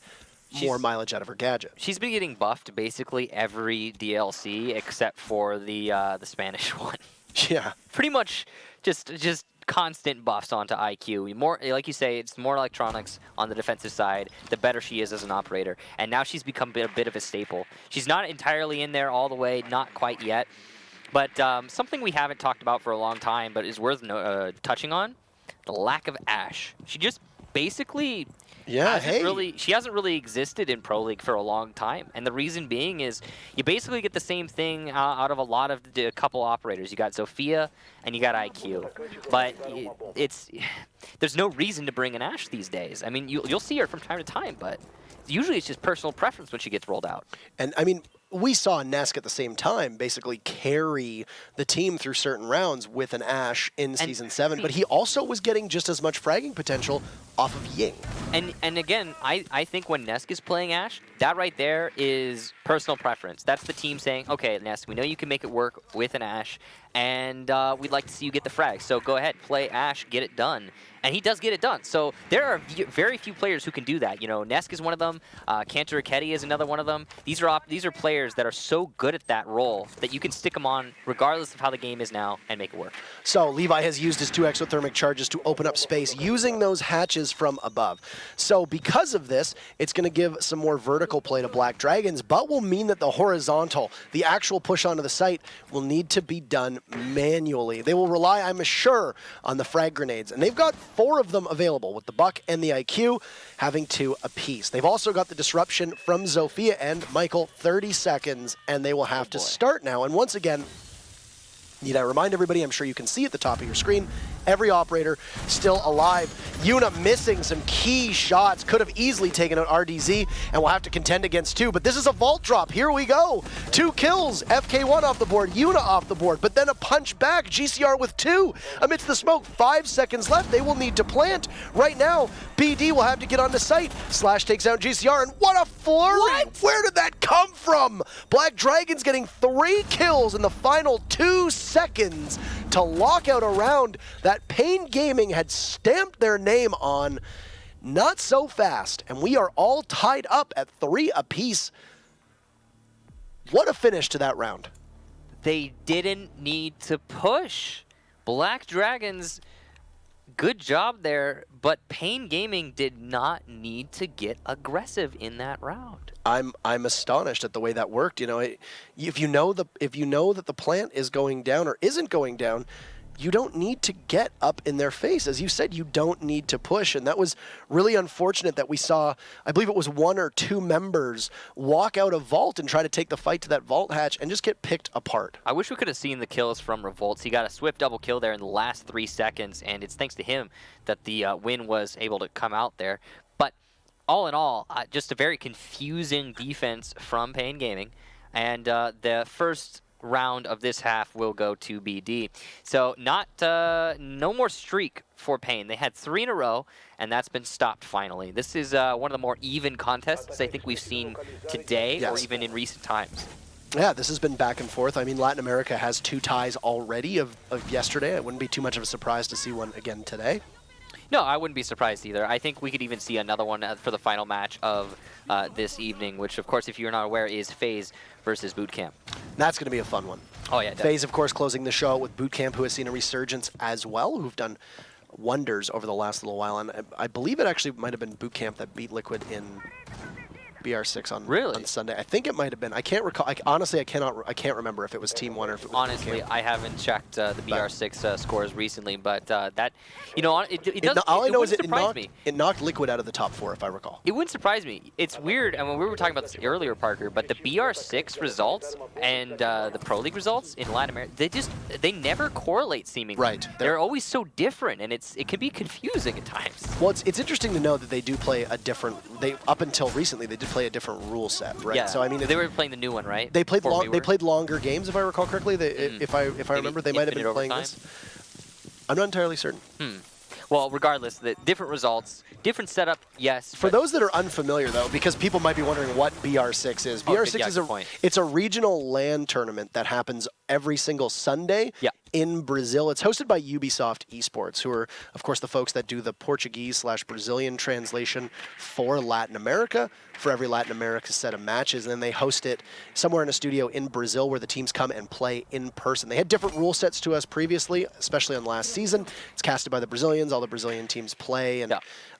A: more mileage out of her gadget.
B: She's been getting buffed basically every DLC except for the Spanish one.
A: Yeah.
B: Pretty much just constant buffs onto IQ. More, like you say, it's more electronics on the defensive side, the better she is as an operator. And now she's become a bit of a staple. She's not entirely in there all the way, not quite yet. But something we haven't talked about for a long time, but is worth touching on, the lack of Ashe. She just basically...
A: Yeah,
B: she hasn't really existed in Pro League for a long time, and the reason being is you basically get the same thing out of a lot of the couple operators. You got Zofia and you got IQ, but there's no reason to bring an Ashe these days. I mean, you'll see her from time to time, but usually it's just personal preference when she gets rolled out.
A: And I mean, we saw Nesk at the same time basically carry the team through certain rounds with an Ashe in Season 7, but he also was getting just as much fragging potential off of Ying.
B: And again, I think when Nesk is playing Ashe, that right there is personal preference. That's the team saying, okay, Nesk, we know you can make it work with an Ashe, and we'd like to see you get the frag. So go ahead, play Ashe, get it done. And he does get it done. So there are very few players who can do that. You know, Nesk is one of them. Cantor Aketi is another one of them. These are players that are so good at that role that you can stick them on regardless of how the game is now and make it work.
A: So Levi has used his 2 exothermic charges to open up space using those hatches from above. So because of this, it's going to give some more vertical play to Black Dragons, but will mean that the horizontal, the actual push onto the site, will need to be done manually. They will rely, I'm sure, on the frag grenades, and they've got 4 of them available, with the Buck and the IQ having 2 apiece. They've also got the disruption from Zofia and Michael, 30 seconds, and they will have to start now. And once again, need I remind everybody, I'm sure you can see at the top of your screen, every operator still alive. Yuna missing some key shots, could have easily taken out RDZ, and will have to contend against 2. But this is a vault drop, here we go. 2 kills, FK1 off the board, Yuna off the board, but then a punch back, GCR with 2. Amidst the smoke, 5 seconds left, they will need to plant. Right now, BD will have to get on the site. Slash takes out GCR, and what a flurry! What? Where did that come from? Black Dragons getting 3 kills in the final 2 seconds to lock out a round that Pain Gaming had stamped their name on. Not so fast, and we are all tied up at 3 apiece. What a finish to that round.
B: They didn't need to push. Black Dragons, good job there, but Pain Gaming did not need to get aggressive in that round.
A: I'm astonished at the way that worked. You know, if you know that the plant is going down or isn't going down, you don't need to get up in their face. As you said, you don't need to push. And that was really unfortunate that we saw, I believe it was 1 or 2 members walk out of Vault and try to take the fight to that Vault hatch and just get picked apart.
B: I wish we could have seen the kills from Revolts. He got a swift double kill there in the last 3 seconds, and it's thanks to him that the win was able to come out there. But all in all, just a very confusing defense from Pain Gaming. And the first round of this half will go to BD. So no more streak for Pain. They had 3 in a row, and that's been stopped finally. This is one of the more even contests I think we've seen today, or even in recent times.
A: Yeah, this has been back and forth. I mean, Latin America has 2 ties already of yesterday. It wouldn't be too much of a surprise to see one again today.
B: No, I wouldn't be surprised either. I think we could even see another one for the final match of this evening, which, of course, if you're not aware, is FaZe versus Bootcamp.
A: That's going to be a fun one.
B: Oh, yeah, definitely.
A: FaZe, of course, closing the show out with Bootcamp, who has seen a resurgence as well, who've done wonders over the last little while. And I believe it actually might have been Bootcamp that beat Liquid in BR6 on Sunday. I think it might have been. I can't recall. Honestly, I can't remember if it was Team 1 or if it was
B: Honestly,
A: Bootcamp.
B: I haven't checked the BR6 scores recently, but that, you know, it wouldn't surprise me.
A: It knocked Liquid out of the top 4, if I recall.
B: It wouldn't surprise me. It's weird, I mean, we were talking about this earlier, Parker, but the BR6 results and the Pro League results in Latin America, they never correlate seemingly.
A: Right.
B: They're always so different, and it can be confusing at times.
A: Well, it's interesting to know that they do play a different. Up until recently, they did play a different rule set, right?
B: Yeah.
A: So I mean,
B: they were playing the new one, right?
A: They played longer games, if I recall correctly. If I remember, they might have been playing this. I'm not entirely certain.
B: Well, regardless, the different results, different setup, yes.
A: For those that are unfamiliar, though, because people might be wondering what BR6 is. BR6 is it's a regional LAN tournament that happens every single Sunday in Brazil. It's hosted by Ubisoft Esports, who are, of course, the folks that do the Portuguese/Brazilian translation for Latin America, for every Latin America set of matches. And then they host it somewhere in a studio in Brazil where the teams come and play in person. They had different rule sets to us previously, especially on last season. It's casted by the Brazilians. All the Brazilian teams play. And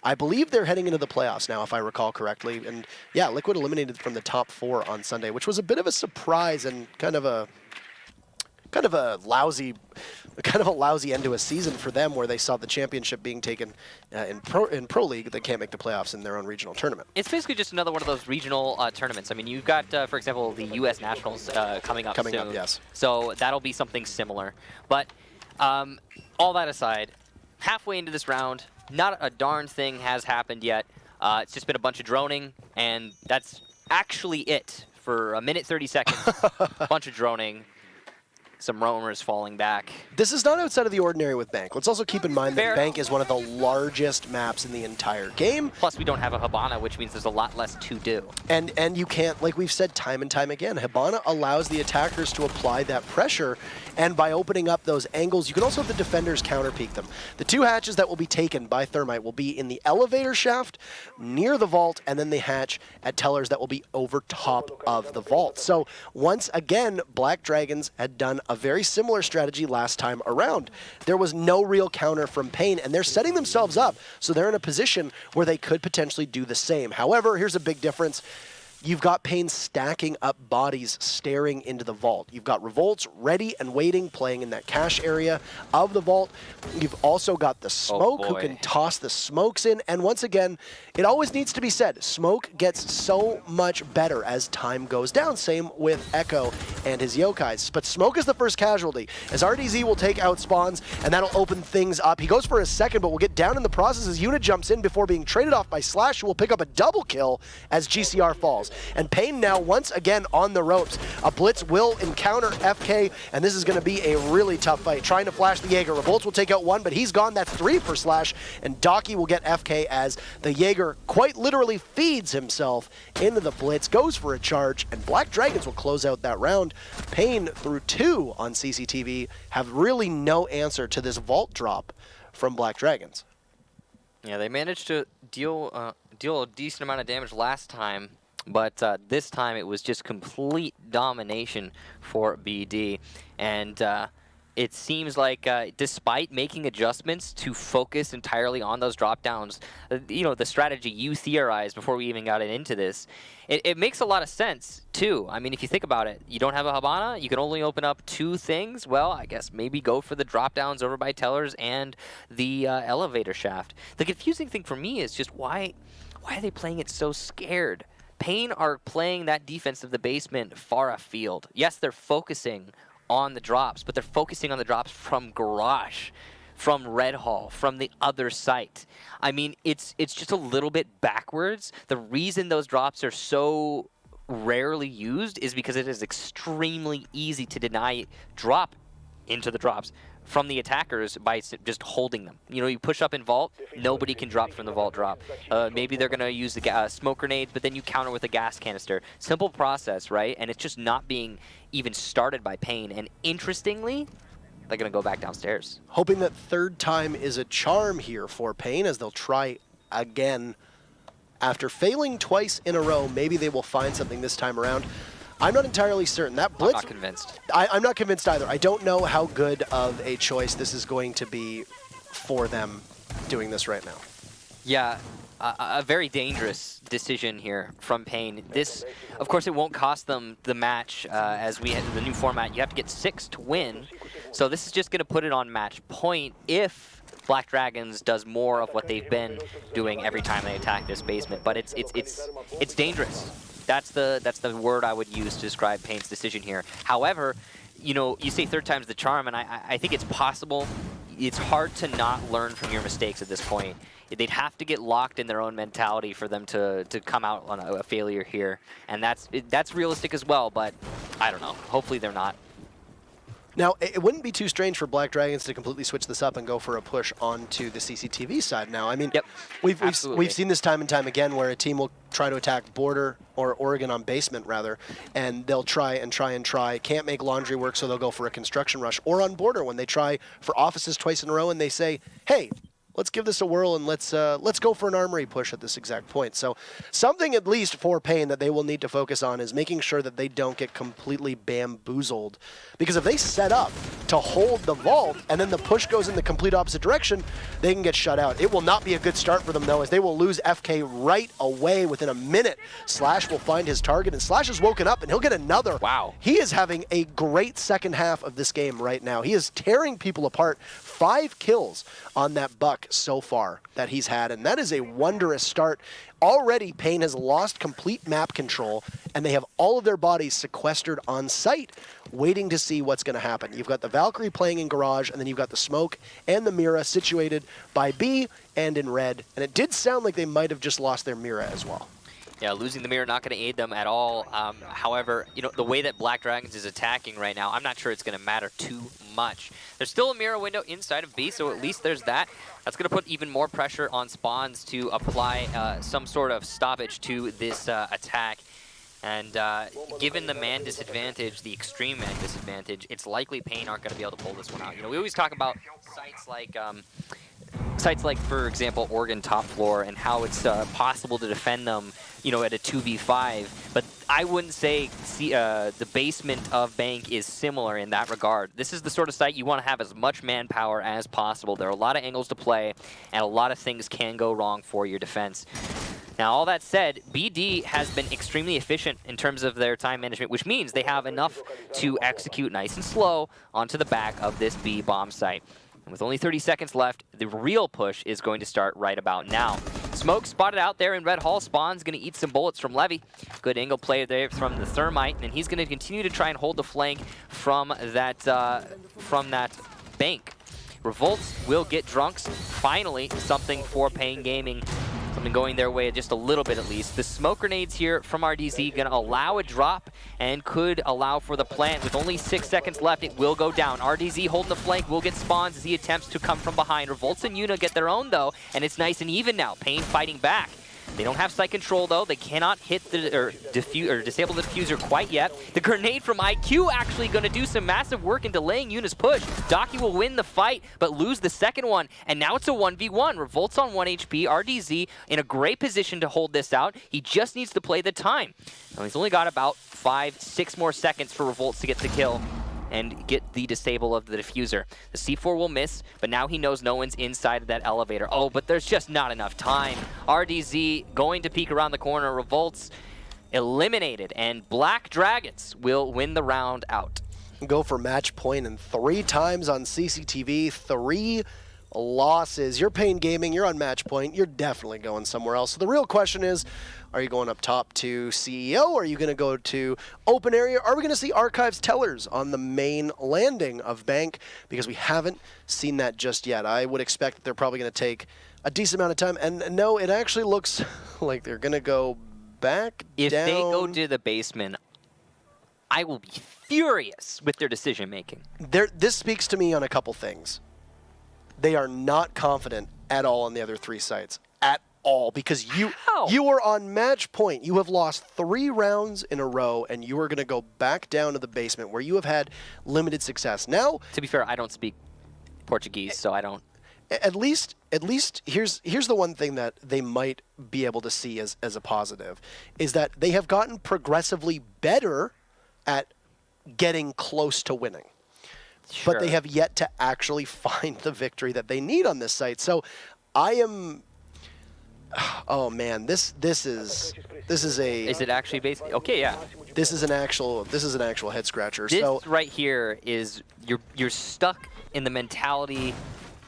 A: I believe they're heading into the playoffs now, if I recall correctly. And yeah, Liquid eliminated from the top 4 on Sunday, which was a bit of a surprise and kind of a lousy end to a season for them, where they saw the championship being taken in Pro League. They can't make the playoffs in their own regional tournament.
B: It's basically just another one of those regional tournaments. I mean, you've got, for example, the U.S. Nationals coming up soon.
A: Yes.
B: So that'll be something similar. But all that aside, halfway into this round, not a darn thing has happened yet. It's just been a bunch of droning, and that's actually it for a minute 30 seconds. A bunch of droning. Some roamers falling back.
A: This is not outside of the ordinary with Bank. Let's also keep in mind that Bank is one of the largest maps in the entire game.
B: Plus, we don't have a Hibana, which means there's a lot less to do.
A: And you can't, like we've said time and time again, Hibana allows the attackers to apply that pressure, and by opening up those angles, you can also have the defenders counter-peek them. The 2 hatches that will be taken by Thermite will be in the elevator shaft near the vault, and then the hatch at Tellers that will be over top of the vault. So once again, Black Dragons had done a very similar strategy last time around. There was no real counter from Pain, and they're setting themselves up so they're in a position where they could potentially do the same. However, here's a big difference. You've got Pain stacking up bodies staring into the vault. You've got Revolts ready and waiting, playing in that cache area of the vault. You've also got the Smoke, who can toss the smokes in. And once again, it always needs to be said, Smoke gets so much better as time goes down. Same with Echo and his Yokais. But Smoke is the first casualty, as RDZ will take out spawns, and that'll open things up. He goes for a second, but will get down in the process as Unit jumps in before being traded off by Slash, who will pick up a double kill as GCR falls. And Pain now once again on the ropes. A Blitz will encounter FK, and this is going to be a really tough fight. Trying to flash the Jaeger. Revolts will take out 1, but he's gone. That's 3 for Slash, and Docky will get FK as the Jaeger quite literally feeds himself into the Blitz, goes for a charge, and Black Dragons will close out that round. Pain through 2 on CCTV have really no answer to this vault drop from Black Dragons.
B: Yeah, they managed to deal a decent amount of damage last time, but this time it was just complete domination for BD. And it seems like despite making adjustments to focus entirely on those drop downs, you know, the strategy you theorized before we even got into this, it makes a lot of sense too. I mean, if you think about it, you don't have a Hibana, you can only open up 2 things. Well, I guess maybe go for the drop downs over by Tellers and the elevator shaft. The confusing thing for me is just why are they playing it so scared? Pain are playing that defense of the basement far afield. Yes, they're focusing on the drops, but they're focusing on the drops from Garage, from Red Hall, from the other site. I mean, it's just a little bit backwards. The reason those drops are so rarely used is because it is extremely easy to deny drop into the drops from the attackers by just holding them. You know, you push up in vault, nobody can drop from the vault drop. Maybe they're going to use the smoke grenades, but then you counter with a gas canister. Simple process, right? And it's just not being even started by Pain. And interestingly, they're going to go back downstairs.
A: Hoping that 3rd time is a charm here for Pain, as they'll try again. After failing twice in a row, maybe they will find something this time around. I'm not entirely certain. That Blitz,
B: I'm not convinced.
A: I'm not convinced either. I don't know how good of a choice this is going to be for them doing this right now.
B: Yeah, a very dangerous decision here from Pain. This, of course, it won't cost them the match as we had the new format. You have to get 6 to win. So this is just going to put it on match point if Black Dragons does more of what they've been doing every time they attack this basement. But it's dangerous. That's the word I would use to describe Pain's decision here. However, you know, you say 3rd time's the charm, and I think it's possible. It's hard to not learn from your mistakes at this point. They'd have to get locked in their own mentality for them to come out on a failure here, and that's realistic as well. But I don't know. Hopefully they're not.
A: Now, it wouldn't be too strange for Black Dragons to completely switch this up and go for a push onto the CCTV side now. I mean,
B: Yep.
A: we've seen this time and time again where a team will try to attack Border or Oregon on basement, rather, and they'll try and try and try. Can't make laundry work, so they'll go for a construction rush. Or on Border, when they try for offices twice in a row and they say, hey, let's give this a whirl and let's go for an armory push at this exact point. So something at least for Pain that they will need to focus on is making sure that they don't get completely bamboozled. Because if they set up to hold the vault and then the push goes in the complete opposite direction, they can get shut out. It will not be a good start for them, though, as they will lose FK right away within a minute. Slash will find his target, and Slash is woken up, and he'll get another.
B: Wow.
A: He is having a great second half of this game right now. He is tearing people apart. 5 kills on that buck so far that he's had, and that is a wondrous start. Already, Pain has lost complete map control, and they have all of their bodies sequestered on site, waiting to see what's going to happen. You've got the Valkyrie playing in Garage, and then you've got the Smoke and the Mira situated by B and in red, and it did sound like they might have just lost their Mira as well.
B: Yeah, losing the mirror not going to aid them at all. However, you know, the way that Black Dragons is attacking right now, I'm not sure it's going to matter too much. There's still a mirror window inside of B, so at least there's that. That's going to put even more pressure on Spawns to apply some sort of stoppage to this attack. And given the man disadvantage, the extreme man disadvantage, it's likely Pain aren't going to be able to pull this one out. You know, we always talk about sites like, for example, Oregon top floor and how it's possible to defend them, you know, at a 2v5. But I wouldn't say the basement of Bank is similar in that regard. This is the sort of site you want to have as much manpower as possible. There are a lot of angles to play, and a lot of things can go wrong for your defense. Now, all that said, BD has been extremely efficient in terms of their time management, which means they have enough to execute nice and slow onto the back of this B bomb site. And with only 30 seconds left, the real push is going to start right about now. Smoke spotted out there in Red Hall. Spawn's going to eat some bullets from Levy. Good angle play there from the Thermite, and he's going to continue to try and hold the flank from that bank. Revolts will get drunks. Finally, something for Pain Gaming. Something going their way just a little bit at least. The smoke grenades here from RDZ going to allow a drop and could allow for the plant. With only 6 seconds left, it will go down. RDZ holding the flank will get Spawns as he attempts to come from behind. Revolts and Yuna get their own though, and it's nice and even now. Pain fighting back. They don't have site control though. They cannot hit the disable the diffuser quite yet. The grenade from IQ actually going to do some massive work in delaying Yuna's push. Daki will win the fight, but lose the second one. And now it's a 1v1. Revolts on 1 HP. RDZ in a great position to hold this out. He just needs to play the time. Now he's only got about 5-6 more seconds for Revolts to get the kill and get the disable of the diffuser. The C4 will miss, but now he knows no one's inside of that elevator. Oh, but there's just not enough time. RDZ going to peek around the corner. Revolts eliminated, and Black Dragons will win the round out.
A: Go for match point, and 3 times on CCTV, 3 losses. You're Pain Gaming, you're on match point, you're definitely going somewhere else. So the real question is, are you going up top to CEO? Are you going to go to open area? Are we going to see Archives Tellers on the main landing of Bank? Because we haven't seen that just yet. I would expect that they're probably going to take a decent amount of time. And no, it actually looks like they're going to go back down.
B: If they go to the basement, I will be furious with their decision making.
A: This speaks to me on a couple things. They are not confident at all on the other 3 sites. At all, because you are on match point. You have lost 3 rounds in a row, and you are going to go back down to the basement where you have had limited success. Now,
B: to be fair, I don't speak Portuguese, so I don't.
A: At least here's the one thing that they might be able to see as a positive, is that they have gotten progressively better at getting close to winning.
B: Sure.
A: But they have yet to actually find the victory that they need on this site. So I am... Oh man, this is a...
B: Is it actually basically... Okay, yeah.
A: This is an actual head scratcher.
B: This
A: so
B: right here is you're stuck in the mentality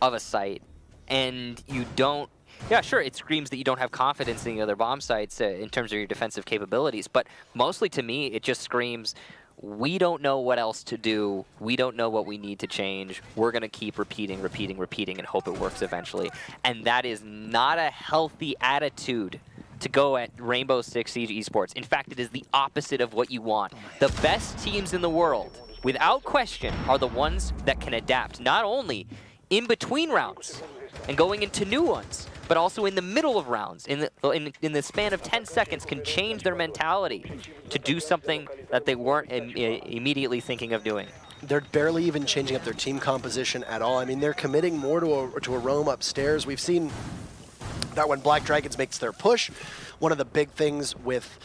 B: of a site, and you don't... Yeah, sure, it screams that you don't have confidence in the other bomb sites in terms of your defensive capabilities, but mostly to me, it just screams, we don't know what else to do. We don't know what we need to change. We're going to keep repeating, and hope it works eventually. And that is not a healthy attitude to go at Rainbow Six Siege Esports. In fact, it is the opposite of what you want. The best teams in the world without question, are the ones that can adapt, not only in between rounds and going into new ones, but also in the middle of rounds, in the span of 10 seconds, can change their mentality to do something that they weren't immediately thinking of doing.
A: They're barely even changing up their team composition at all. I mean, they're committing more to a roam upstairs. We've seen that when Black Dragons makes their push, one of the big things with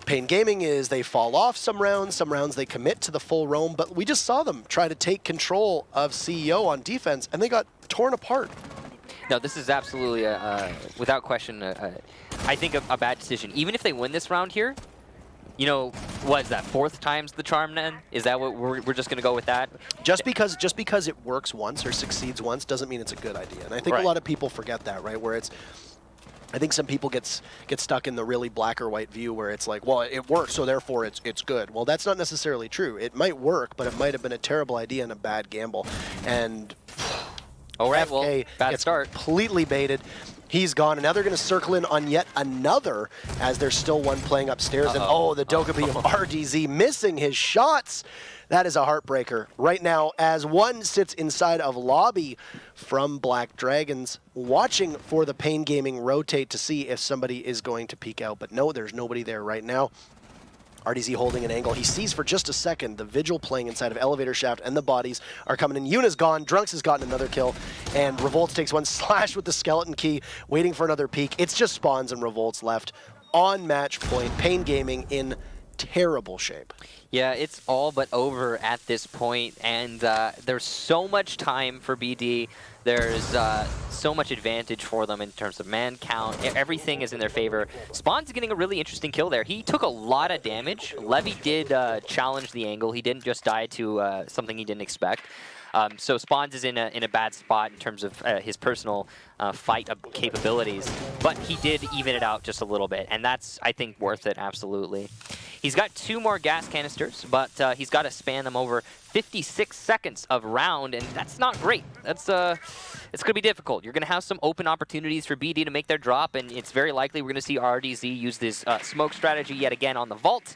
A: Pain Gaming is they fall off some rounds they commit to the full roam, but we just saw them try to take control of CEO on defense, and they got torn apart.
B: No, this is absolutely, without question, I think a bad decision. Even if they win this round here, you know, what is that, 4th time's the charm then? Is that what we're just going to go with that?
A: Just because it works once or succeeds once doesn't mean it's a good idea. And I think a lot of people forget that, right? Where it's, I think some people get stuck in the really black or white view where it's like, well, it works, so therefore it's good. Well, that's not necessarily true. It might work, but it might have been a terrible idea and a bad gamble. And
B: all right, well, bad start.
A: Completely baited. He's gone, and now they're going to circle in on yet another as there's still one playing upstairs. And oh, the Dokkaebi of RDZ missing his shots. That is a heartbreaker. Right now, as one sits inside of lobby from Black Dragons, watching for the Pain Gaming rotate to see if somebody is going to peek out. But no, there's nobody there right now. RDZ holding an angle. He sees for just a second the Vigil playing inside of Elevator Shaft, and the bodies are coming in. Yuna's gone. Drunks has gotten another kill, and Revolts takes one. Slash with the skeleton key, waiting for another peek. It's just Spawns and Revolts left on match point. Pain Gaming in terrible shape.
B: Yeah, it's all but over at this point, and there's so much time for BD. There's so much advantage for them in terms of man count. Everything is in their favor. Spawn's getting a really interesting kill there. He took a lot of damage. Levy did challenge the angle. He didn't just die to something he didn't expect. So Spawns is in a bad spot in terms of his personal fight capabilities, but he did even it out just a little bit, and that's, I think, worth it, absolutely. He's got 2 more gas canisters, but he's got to span them over 56 seconds of round, and that's not great. That's it's going to be difficult. You're going to have some open opportunities for BD to make their drop, and it's very likely we're going to see RDZ use this smoke strategy yet again on the vault,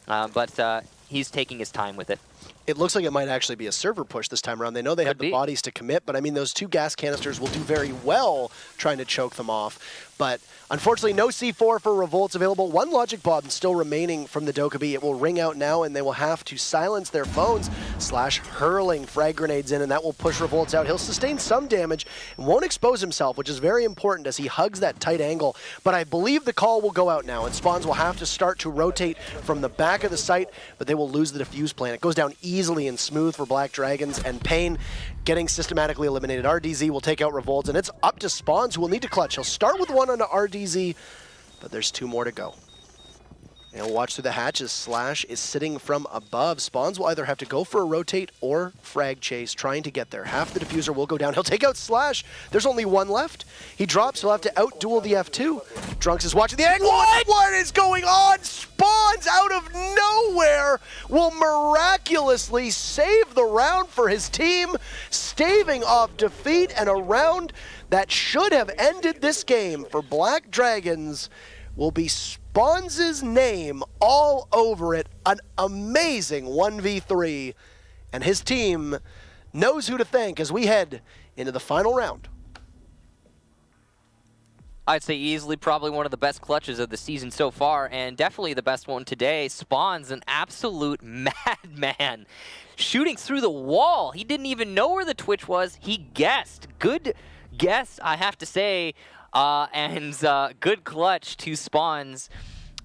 B: but he's taking his time with it.
A: It looks like it might actually be a server push this time around. They know they have the bodies to commit, but I mean, those 2 gas canisters will do very well trying to choke them off. But unfortunately, no C4 for Revolts available. 1 Logic Bomb still remaining from the Dokkaebi. It will ring out now, and they will have to silence their phones. Slash hurling frag grenades in, and that will push Revolts out. He'll sustain some damage and won't expose himself, which is very important as he hugs that tight angle. But I believe the call will go out now, and Spawns will have to start to rotate from the back of the site, but they will lose the defuse plan. It goes down easily and smooth for Black Dragons, and Pain getting systematically eliminated. RDZ will take out Revolts, and it's up to Spawns, who will need to clutch. He'll start with 1 onto RDZ, but there's 2 more to go. And we'll watch through the hatches. Slash is sitting from above. Spawns will either have to go for a rotate or frag chase, trying to get there. Half the diffuser will go down. He'll take out Slash. There's only 1 left. He drops. He'll have to out-duel the F2. Drunks is watching the angle. What is going on? Spawns out of nowhere will miraculously save the round for his team, staving off defeat, and a round that should have ended this game for Black Dragons will be Spawns' name all over it. An amazing 1v3, and his team knows who to thank as we head into the final round.
B: I'd say easily probably one of the best clutches of the season so far, and definitely the best one today. Spawns, an absolute madman, shooting through the wall. He didn't even know where the Twitch was. He guessed. Good guess, I have to say. And good clutch to Spawns,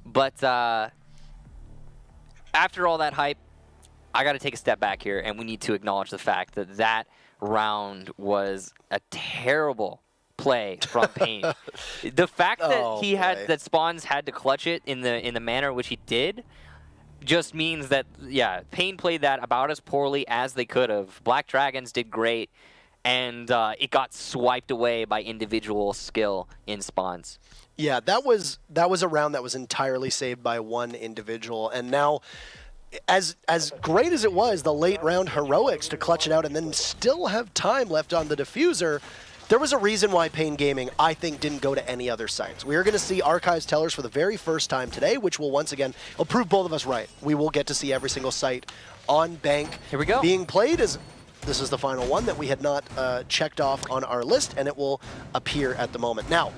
B: but after all that hype, I got to take a step back here, and we need to acknowledge the fact that that round was a terrible play from Pain. The fact that that Spawns had to clutch it in the manner in which he did just means that, yeah, Pain played that about as poorly as they could have. Black Dragons did great, and it got swiped away by individual skill in Spawns.
A: Yeah, that was a round that was entirely saved by 1 individual, and now, as great as it was, the late round heroics to clutch it out and then still have time left on the diffuser, there was a reason why Pain Gaming, I think, didn't go to any other sites. We are going to see Archives Tellers for the very first time today, which will once again, will prove both of us right. We will get to see every single site on bank.
B: Here we go.
A: Being played as this is the final one that we had not checked off on our list, and it will appear at the moment. Now,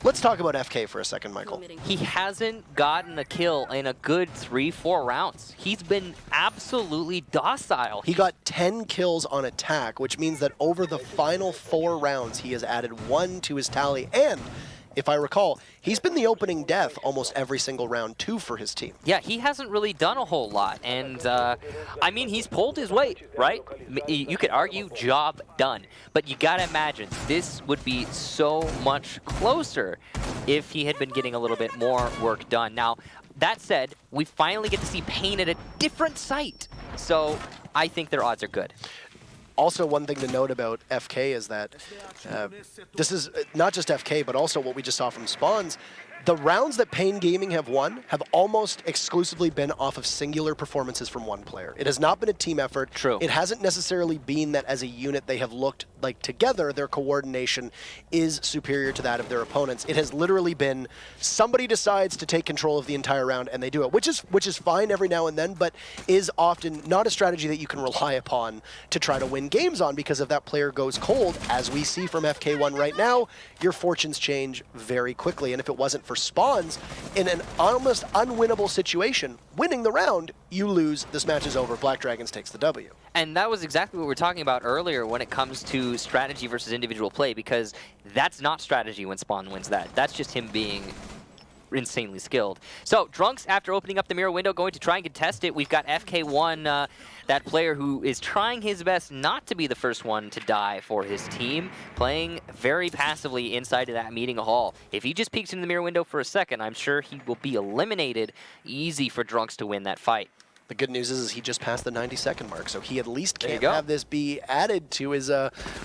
A: let's talk about FK for a second, Michael.
B: He hasn't gotten a kill in a good 3-4 rounds. He's been absolutely docile.
A: He got 10 kills on attack, which means that over the final 4 rounds, he has added 1 to his tally. And if I recall, he's been the opening death almost every single round, too, for his team.
B: Yeah, he hasn't really done a whole lot. And, I mean, he's pulled his weight, right? You could argue job done. But you got to imagine, this would be so much closer if he had been getting a little bit more work done. Now, that said, we finally get to see Pain at a different site. So I think their odds are good.
A: Also, one thing to note about FK is that this is not just FK, but also what we just saw from Spawns. The rounds that Pain Gaming have won have almost exclusively been off of singular performances from one player. It has not been a team effort.
B: True.
A: It hasn't necessarily been that as a unit they have looked like together their coordination is superior to that of their opponents. It has literally been somebody decides to take control of the entire round and they do it, which is fine every now and then, but is often not a strategy that you can rely upon to try to win games on, because if that player goes cold, as we see from FK1 right now, your fortunes change very quickly. And if it wasn't for Spawns, in an almost unwinnable situation, winning the round, you lose, this match is over, Black Dragons takes the W.
B: And that was exactly what we were talking about earlier when it comes to strategy versus individual play, because that's not strategy when Spawn wins that. That's just him being insanely skilled. So Drunks, after opening up the mirror window, going to try and contest it. We've got FK1, that player who is trying his best not to be the first one to die for his team, playing very passively inside of that meeting hall. If he just peeks into the mirror window for a second, I'm sure he will be eliminated. Easy for Drunks to win that fight.
A: The good news is he just passed the 90-second mark, so he at least can't have this be added to his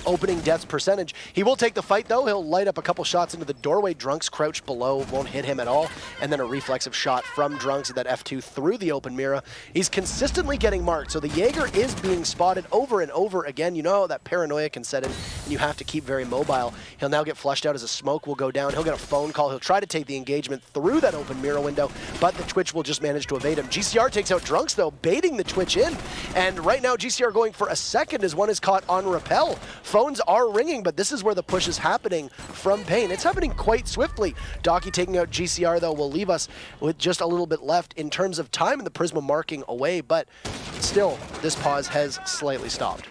A: opening deaths percentage. He will take the fight, though. He'll light up a couple shots into the doorway. Drunks crouched below, won't hit him at all. And then a reflexive shot from Drunks at that F2 through the open mirror. He's consistently getting marked, so the Jaeger is being spotted over and over again. You know how that paranoia can set in, and you have to keep very mobile. He'll now get flushed out as a smoke will go down. He'll get a phone call. He'll try to take the engagement through that open mirror window, but the Twitch will just manage to evade him. GCR takes out Drunks, though, baiting the Twitch in. And right now, GCR going for a second as one is caught on rappel. Phones are ringing, but this is where the push is happening from Pain. It's happening quite swiftly. Docky taking out GCR, though, will leave us with just a little bit left in terms of time and the Prisma marking away, but still, this pause has slightly stopped.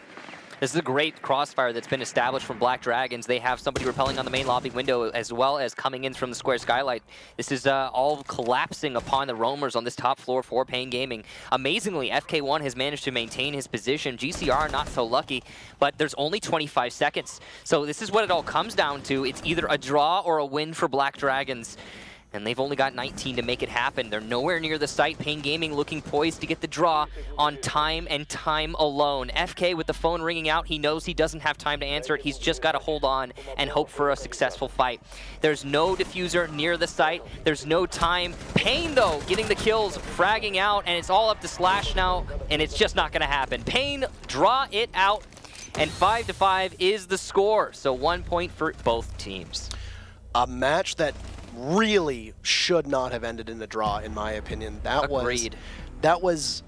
B: This is a great crossfire that's been established from Black Dragons. They have somebody repelling on the main lobby window as well as coming in from the square skylight. This is all collapsing upon the roamers on this top floor for Pain Gaming. Amazingly, FK1 has managed to maintain his position. GCR not so lucky, but there's only 25 seconds. So this is what it all comes down to. It's either a draw or a win for Black Dragons. And they've only got 19 to make it happen. They're nowhere near the site. Pain Gaming looking poised to get the draw on time and time alone. FK with the phone ringing out. He knows he doesn't have time to answer it. He's just got to hold on and hope for a successful fight. There's no diffuser near the site. There's no time. Pain, though, getting the kills, fragging out, and it's all up to Slash now, and it's just not going to happen. Pain draw it out, and 5-5 is the score. So 1 point for both teams.
A: A match that really should not have ended in a draw, in my opinion.
B: Agreed.
A: That was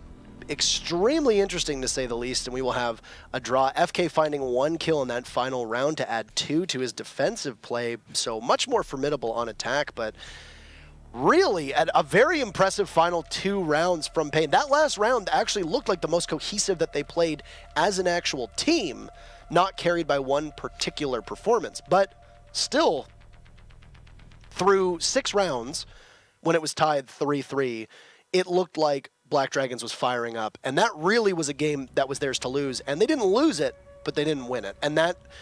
A: extremely interesting, to say the least, and we will have a draw. FK finding 1 kill in that final round to add 2 to his defensive play, so much more formidable on attack, but really a very impressive final 2 rounds from Pain. That last round actually looked like the most cohesive that they played as an actual team, not carried by one particular performance, but still, through 6 rounds, when it was tied 3-3, it looked like Black Dragons was firing up. And that really was a game that was theirs to lose. And they didn't lose it, but they didn't win it. And that